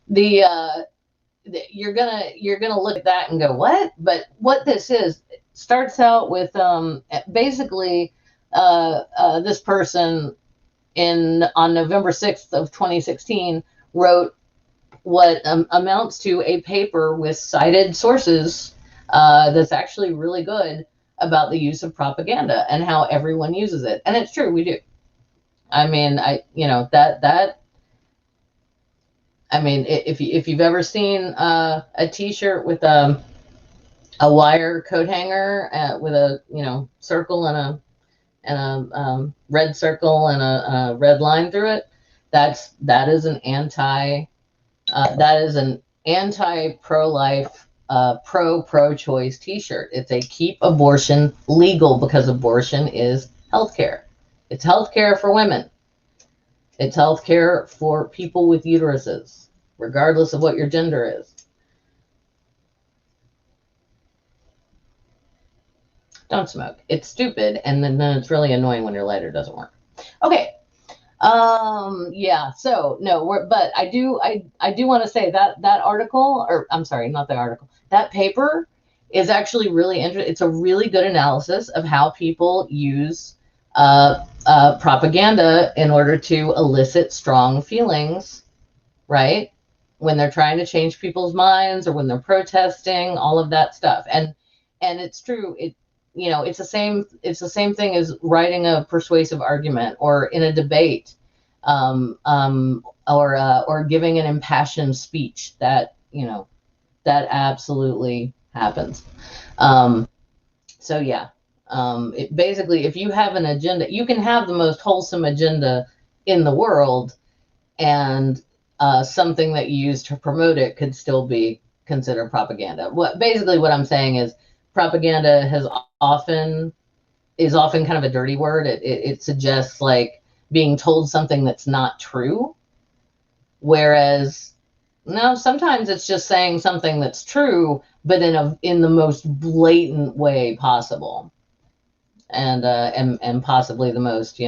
you're gonna look at that and go, what? But what this is starts out with basically this person on November 6th of 2016 wrote what amounts to a paper with cited sources that's actually really good about the use of propaganda and how everyone uses it. And it's true, we do. I mean, if you've ever seen a T-shirt with a wire coat hanger with a circle and a red circle and a red line through it, that is an anti-pro-life, pro-choice T-shirt. It's a keep abortion legal because abortion is healthcare. It's healthcare for women. It's healthcare for people with uteruses, regardless of what your gender is. Don't smoke. It's stupid, and then it's really annoying when your lighter doesn't work. Okay. Yeah, so no, but I do want to say that article, or I'm sorry, not the article, that paper is actually really interesting. It's a really good analysis of how people use propaganda in order to elicit strong feelings, right? When they're trying to change people's minds or when they're protesting, all of that stuff. And it's true. It's the same thing as writing a persuasive argument or in a debate, or giving an impassioned speech. That absolutely happens. So yeah, basically, if you have an agenda, you can have the most wholesome agenda in the world, and something that you use to promote it could still be considered propaganda. What I'm saying is propaganda is often kind of a dirty word. It suggests like being told something that's not true, whereas no, sometimes it's just saying something that's true, but in the most blatant way possible, and possibly the most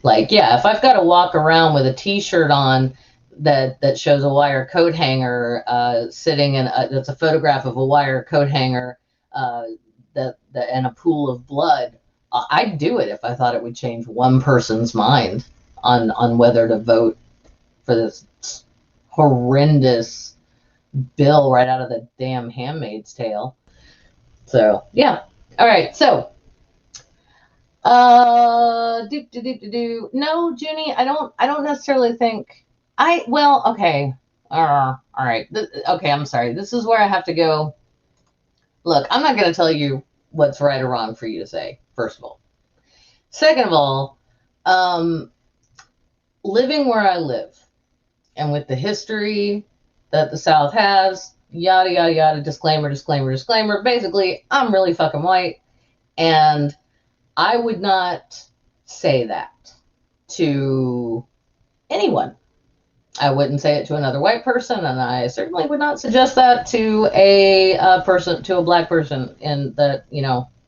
like, yeah, if I've got to walk around with a T-shirt on that shows a wire coat hanger sitting in that's a photograph of a wire coat hanger that and a pool of blood, I'd do it if I thought it would change one person's mind on whether to vote for this horrendous bill right out of the damn Handmaid's Tale. So yeah, all right, so. No, Junie, I don't necessarily think okay. All right. Okay, I'm sorry. This is where I have to go. Look, I'm not going to tell you what's right or wrong for you to say, first of all. Second of all, living where I live and with the history that the South has, yada, yada, yada, disclaimer. Basically, I'm really fucking white, and I would not say that to anyone. I wouldn't say it to another white person, and I certainly would not suggest that to to a black person, in that,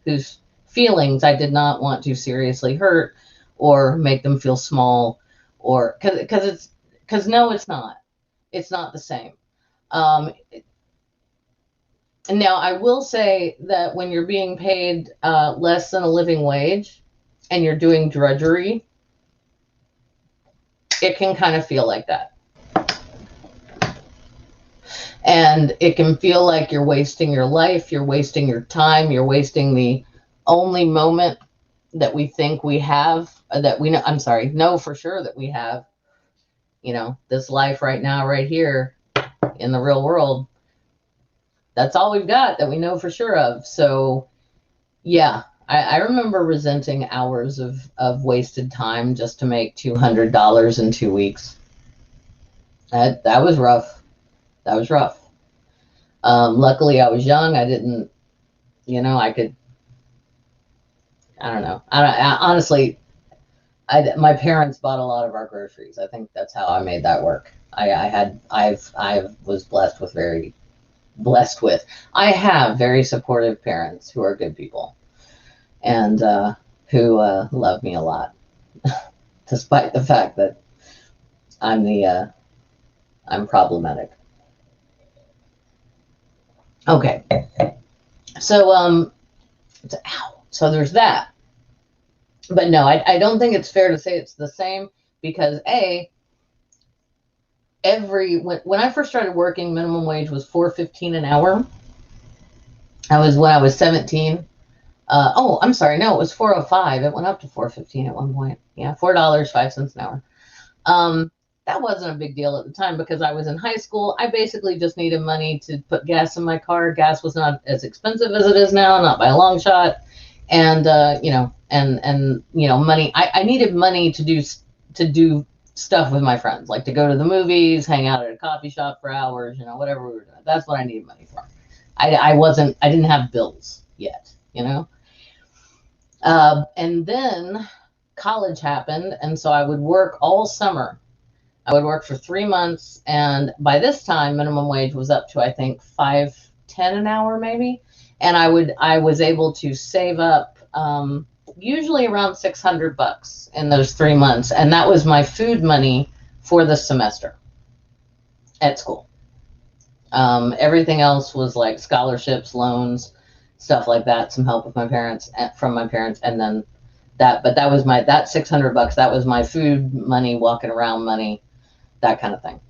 whose feelings I did not want to seriously hurt or make them feel small, or because no, it's not. It's not the same. Um, and now I will say that when you're being paid less than a living wage and you're doing drudgery, it can kind of feel like that. And it can feel like you're wasting your life, you're wasting your time, you're wasting the only moment that we think we have, that we know, I'm sorry, know for sure that we have, this life right now, right here in the real world. That's all we've got that we know for sure of. So, yeah, I remember resenting hours of wasted time just to make $200 in 2 weeks. That was rough. That was rough. Luckily, I was young. I didn't, I don't know. Honestly, my parents bought a lot of our groceries. I think that's how I made that work. I was blessed with. I have very supportive parents who are good people, and who love me a lot, despite the fact that I'm problematic. Okay, so so there's that. But no, I don't think it's fair to say it's the same, because when I first started working, minimum wage was $4.15 an hour. When I was 17. Oh, I'm sorry, no, it was 4.05. It went up to 4.15 at one point. Yeah, $4.05 an hour. That wasn't a big deal at the time because I was in high school. I basically just needed money to put gas in my car. Gas was not as expensive as it is now, not by a long shot. And money. I needed money to do stuff with my friends, like to go to the movies, hang out at a coffee shop for hours, whatever we were doing. That's what I needed money for. I didn't have bills yet, and then college happened, and so I would work all summer. I would work for 3 months, and by this time, minimum wage was up to, I think, $5.10 an hour, maybe. And I was able to save up usually around $600 in those 3 months, and that was my food money for the semester at school. Everything else was like scholarships, loans, stuff like that. Some help with from my parents, and then that was that $600. That was my food money, walking around money, that kind of thing.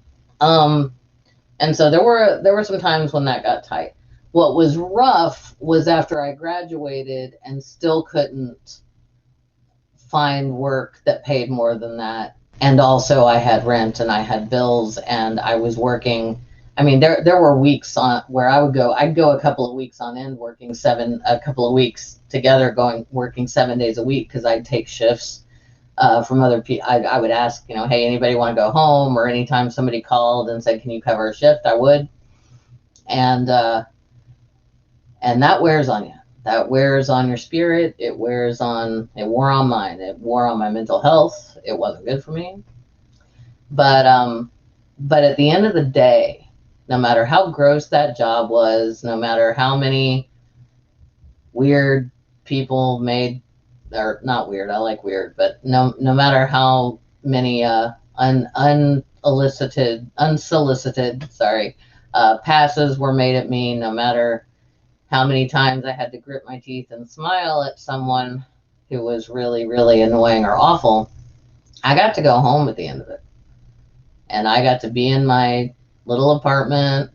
And so there were some times when that got tight. What was rough was after I graduated and still couldn't find work that paid more than that. And also I had rent and I had bills, and I was working. I mean, there were weeks where I'd go a couple of weeks on end working a couple of weeks together working 7 days a week, because I'd take shifts from other people. I would ask, hey, anybody want to go home? Or anytime somebody called and said, can you cover a shift? I would. And that wears on you. That wears on your spirit. It wore on mine. It wore on my mental health. It wasn't good for me. But at the end of the day, no matter how gross that job was, no matter how many weird people made, or not weird, I like weird, but no matter how many unsolicited passes were made at me, no matter how many times I had to grit my teeth and smile at someone who was really, really annoying or awful, I got to go home at the end of it. And I got to be in my little apartment,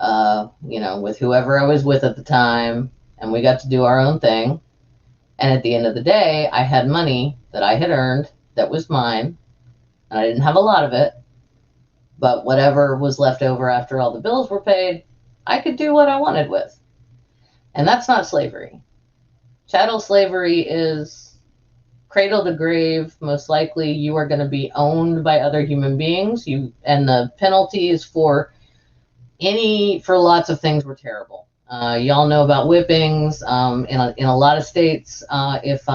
with whoever I was with at the time, and we got to do our own thing. And at the end of the day, I had money that I had earned that was mine, and I didn't have a lot of it, but whatever was left over after all the bills were paid, I could do what I wanted with. And that's not slavery. Chattel slavery is cradle to grave. Most likely you are going to be owned by other human beings. And the penalties for lots of things were terrible. Y'all know about whippings. In a lot of states, if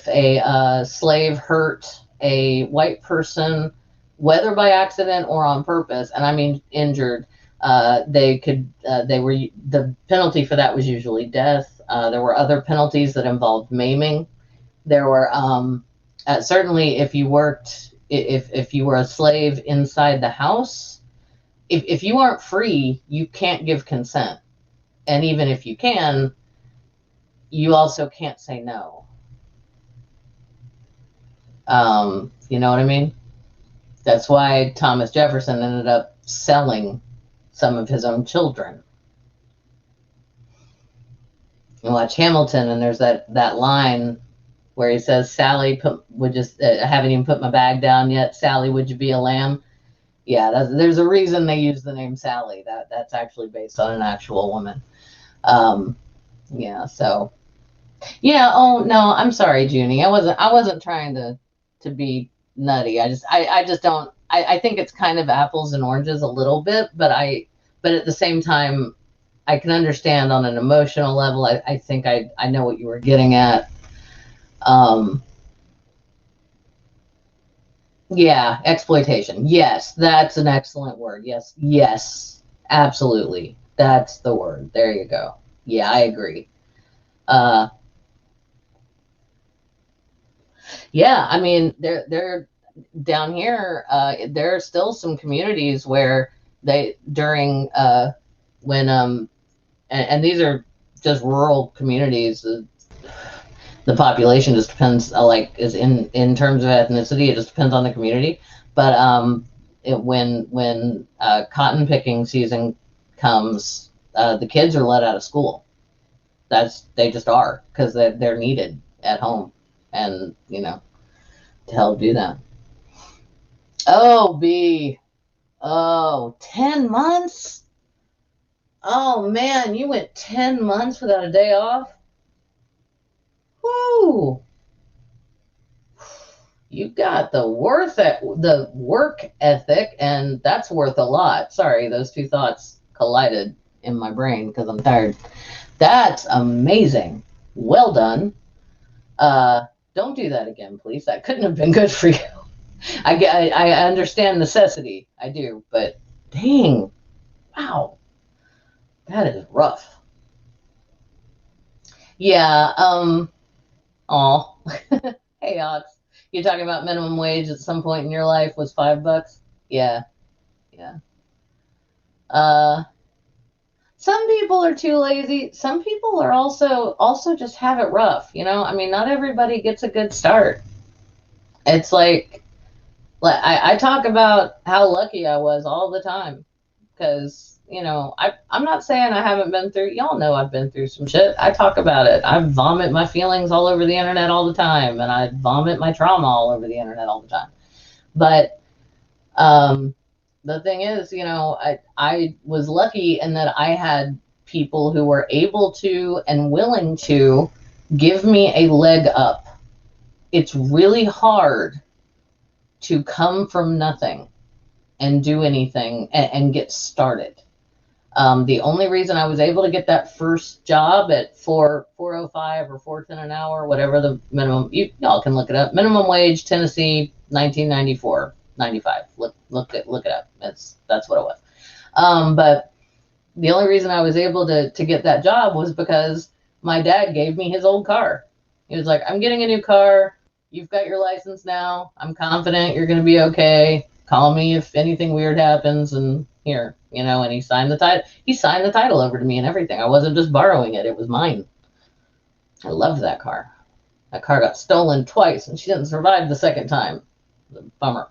a slave hurt a white person, whether by accident or on purpose, and I mean injured, the penalty for that was usually death. There were other penalties that involved maiming. There were certainly if you were a slave inside the house, if you aren't free, you can't give consent. And even if you can, you also can't say no. You know what I mean? That's why Thomas Jefferson ended up selling some of his own children. You watch Hamilton, and there's that line where he says, "Sally, haven't even put my bag down yet. Sally, would you be a lamb?" Yeah, there's a reason they use the name Sally. That's actually based on an actual woman. Yeah. So, yeah. Oh no, I'm sorry, Junie. I wasn't trying to be nutty. I just don't. I think it's kind of apples and oranges a little bit, but at the same time, I can understand on an emotional level. I think I know what you were getting at. Yeah, exploitation. Yes, that's an excellent word. Yes, absolutely. That's the word. There you go. Yeah, I agree. Uh, yeah, I mean, they're down here. There are still some communities where they during when and these are just rural communities. The population just depends, like is in terms of ethnicity, it just depends on the community. But when cotton picking season comes, the kids are let out of school. They just are, because they're needed at home, and to help do that. Oh, B. Oh, 10 months. Oh man, you went 10 months without a day off. Woo. You got the work ethic, and that's worth a lot. Sorry, those two thoughts collided in my brain because I'm tired. That's amazing. Well done. Don't do that again, please. That couldn't have been good for you. I understand necessity. I do, but dang, wow, that is rough. Yeah. Oh, hey, Ox. You talking about minimum wage at some point in your life was $5? Yeah, yeah. Uh, some people are too lazy. Some people are also just have it rough. I mean, not everybody gets a good start. It's like I talk about how lucky I was all the time, because I'm not saying I haven't been through. Y'all know I've been through some shit. I talk about it. I vomit my feelings all over the internet all the time, and I vomit my trauma all over the internet all the time. But the thing is, I was lucky in that I had people who were able to and willing to give me a leg up. It's really hard to come from nothing and do anything and get started. The only reason I was able to get that first job at 405 or 410 an hour, whatever the minimum, y'all can look it up. Minimum wage, Tennessee, 1994, 95. Look it up. That's what it was. But the only reason I was able to get that job was because my dad gave me his old car. He was like, "I'm getting a new car. You've got your license now. I'm confident you're going to be okay. Call me if anything weird happens." And here, and he signed the title. He signed the title over to me and everything. I wasn't just borrowing it. It was mine. I loved that car. That car got stolen twice, and she didn't survive the second time. Bummer.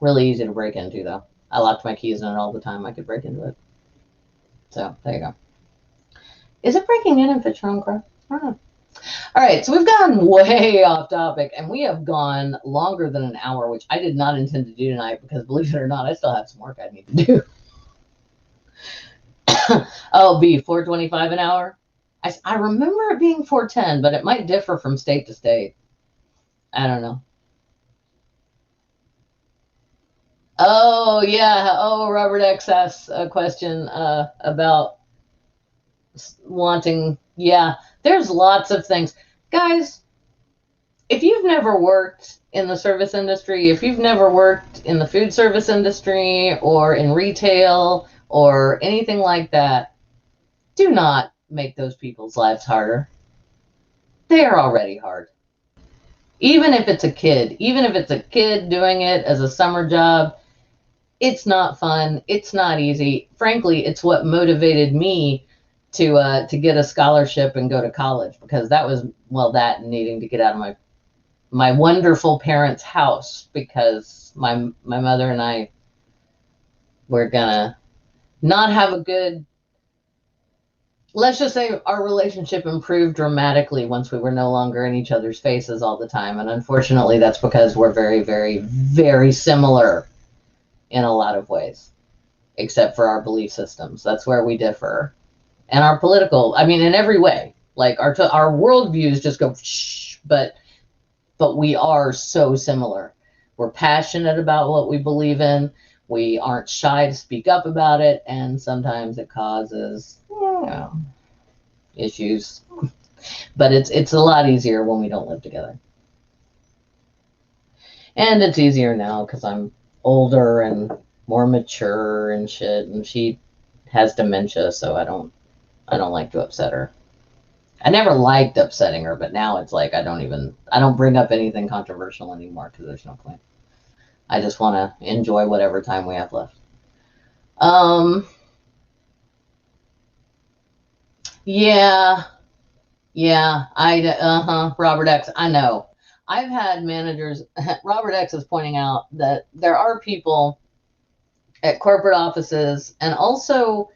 Really easy to break into, though. I locked my keys in it all the time. I could break into it. So there you go. Is it breaking in if it's your own car? I don't know. All right, so we've gone way off topic, and we have gone longer than an hour, which I did not intend to do tonight because, believe it or not, I still have some work I need to do. Oh, B, 425 an hour? I remember it being 410, but it might differ from state to state. I don't know. Oh, yeah. Oh, Robert X asked a question about wanting. Yeah, there's lots of things. Guys, if you've never worked in the service industry, if you've never worked in the food service industry or in retail or anything like that, do not make those people's lives harder. They are already hard. Even if it's a kid, doing it as a summer job, it's not fun. It's not easy. Frankly, it's what motivated me to get a scholarship and go to college, because that was, well, that and needing to get out of my wonderful parents' house, because my mother and I were gonna not have a good, let's just say our relationship improved dramatically once we were no longer in each other's faces all the time. And unfortunately, that's because we're very, very, very similar in a lot of ways, except for our belief systems. That's where we differ. And our political, I mean, in every way, like our worldviews just go, shh, but we are so similar. We're passionate about what we believe in. We aren't shy to speak up about it. And sometimes it causes, issues. But it's a lot easier when we don't live together. And it's easier now because I'm older and more mature and shit. And she has dementia, so I don't like to upset her. I never liked upsetting her, but now it's like I don't bring up anything controversial anymore because there's no point. I just want to enjoy whatever time we have left. Yeah, Robert X, I know. I've had managers, Robert X is pointing out that there are people at corporate offices, and also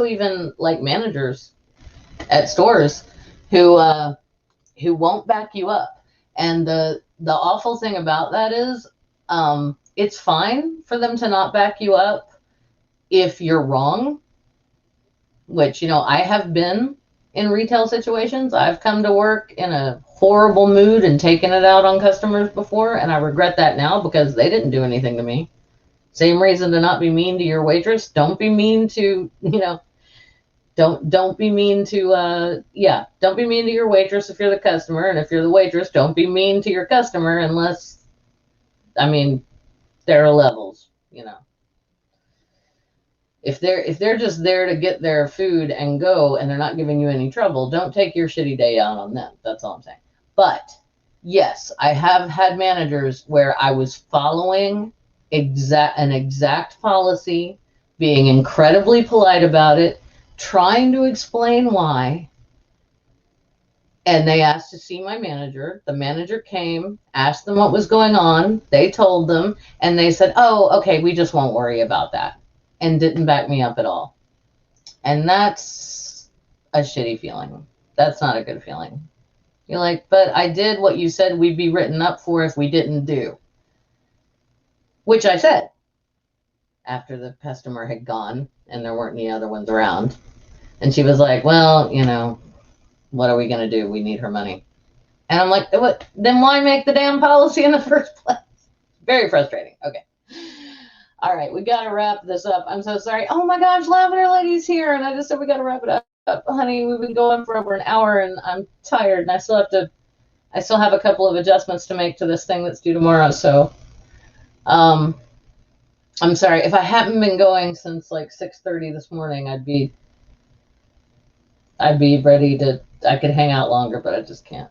even like managers at stores who won't back you up. And the awful thing about that is, it's fine for them to not back you up if you're wrong, which, I have been in retail situations. I've come to work in a horrible mood and taken it out on customers before, and I regret that now because they didn't do anything to me. Same reason to not be mean to your waitress. Don't be mean to, don't be mean to, don't be mean to your waitress if you're the customer. And if you're the waitress, don't be mean to your customer unless, there are levels, If they're just there to get their food and go, and they're not giving you any trouble, don't take your shitty day out on them. That's all I'm saying. But yes, I have had managers where I was following an exact policy, being incredibly polite about it, trying to explain why. And they asked to see my manager. The manager came, asked them what was going on. They told them, and they said, "Oh, okay, we just won't worry about that," and didn't back me up at all. And that's a shitty feeling. That's not a good feeling. You're like, but I did what you said we'd be written up for if we didn't do. Which I said after the customer had gone and there weren't any other ones around. And she was like, well, what are we going to do? We need her money. And I'm like, what? Then why make the damn policy in the first place? Very frustrating. Okay. All right, we got to wrap this up. I'm so sorry. Oh my gosh, Lavender Lady's here. And I just said we got to wrap it up. Honey, we've been going for over an hour and I'm tired. And I still have a couple of adjustments to make to this thing that's due tomorrow. So I'm sorry. If I hadn't been going since like 6:30 this morning, I'd be ready to, I could hang out longer, but I just can't.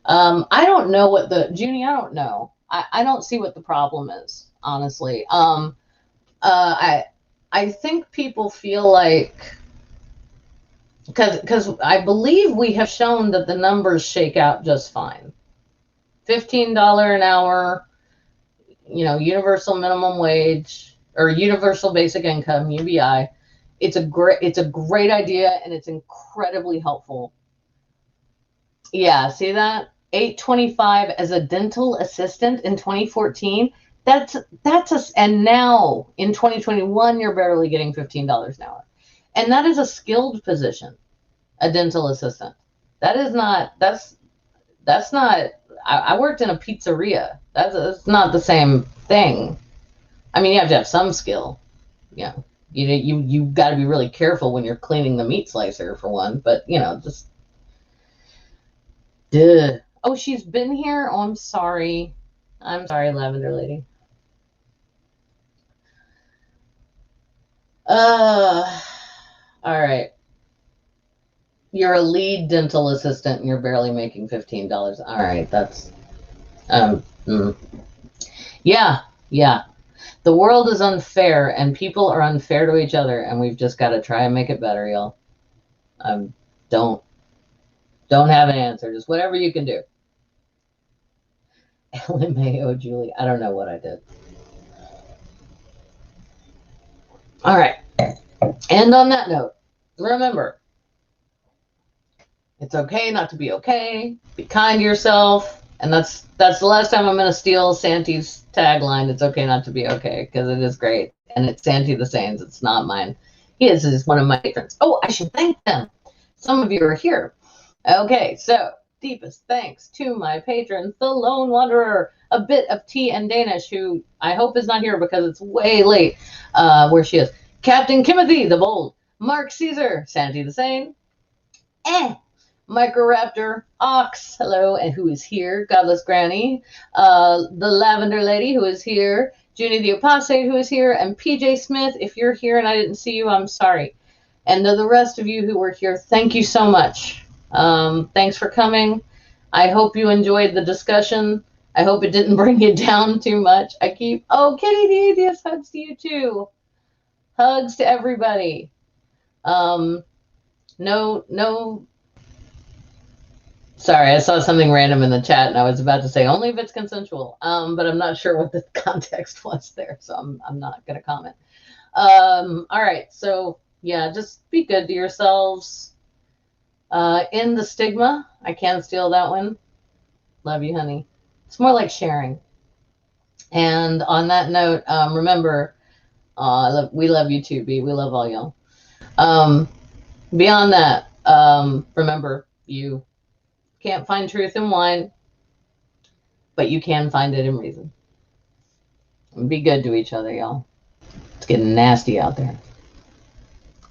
I don't know what Junie, I don't know. I don't see what the problem is, honestly. I think people feel like, because I believe we have shown that the numbers shake out just fine. $15 an hour, universal minimum wage or universal basic income, UBI. It's a great idea, and it's incredibly helpful. Yeah, see that? $8.25 as a dental assistant in 2014. And now in 2021 you're barely getting $15 an hour. And that is a skilled position, a dental assistant. That's not I worked in a pizzeria. That's not the same thing. You have to have some skill. Yeah. You got to be really careful when you're cleaning the meat slicer, for one, but just Duh. Oh, she's been here? Oh, I'm sorry. I'm sorry, Lavender Lady. All right. You're a lead dental assistant and you're barely making $15. All right, that's um mm. Yeah, yeah. The world is unfair and people are unfair to each other and we've just got to try and make it better, y'all. Um don't have an answer. Just whatever you can do. LMAO Julie. I don't know what I did. All right. And on that note, remember, it's okay not to be okay. Be kind to yourself. And that's the last time I'm going to steal Santi's tagline. It's okay not to be okay, because it is great. And it's Santi the Saints. It's not mine. He is one of my patrons. Oh, I should thank them. Some of you are here. Okay, so deepest thanks to my patrons, the Lone Wanderer, a bit of tea and Danish, who I hope is not here because it's way late, where she is. Captain Timothy the Bold, Mark Caesar, Santi the Sane, Microraptor, Ox, hello, and who is here, Godless Granny, the Lavender Lady, who is here, Junie the Apostate, who is here, and PJ Smith. If you're here and I didn't see you, I'm sorry. And to the rest of you who were here, thank you so much. Thanks for coming. I hope you enjoyed the discussion. I hope it didn't bring you down too much. Oh, Kitty the Atheist, hugs to you too. Hugs to everybody. No. Sorry, I saw something random in the chat and I was about to say only if it's consensual. But I'm not sure what the context was there, so I'm not going to comment. All right, so yeah, just be good to yourselves. In the stigma, I can't steal that one. Love you, honey. It's more like sharing. And on that note, remember, we love you too, B. We love all y'all. Beyond that, remember, you can't find truth in wine, but you can find it in reason. Be good to each other, y'all. It's getting nasty out there.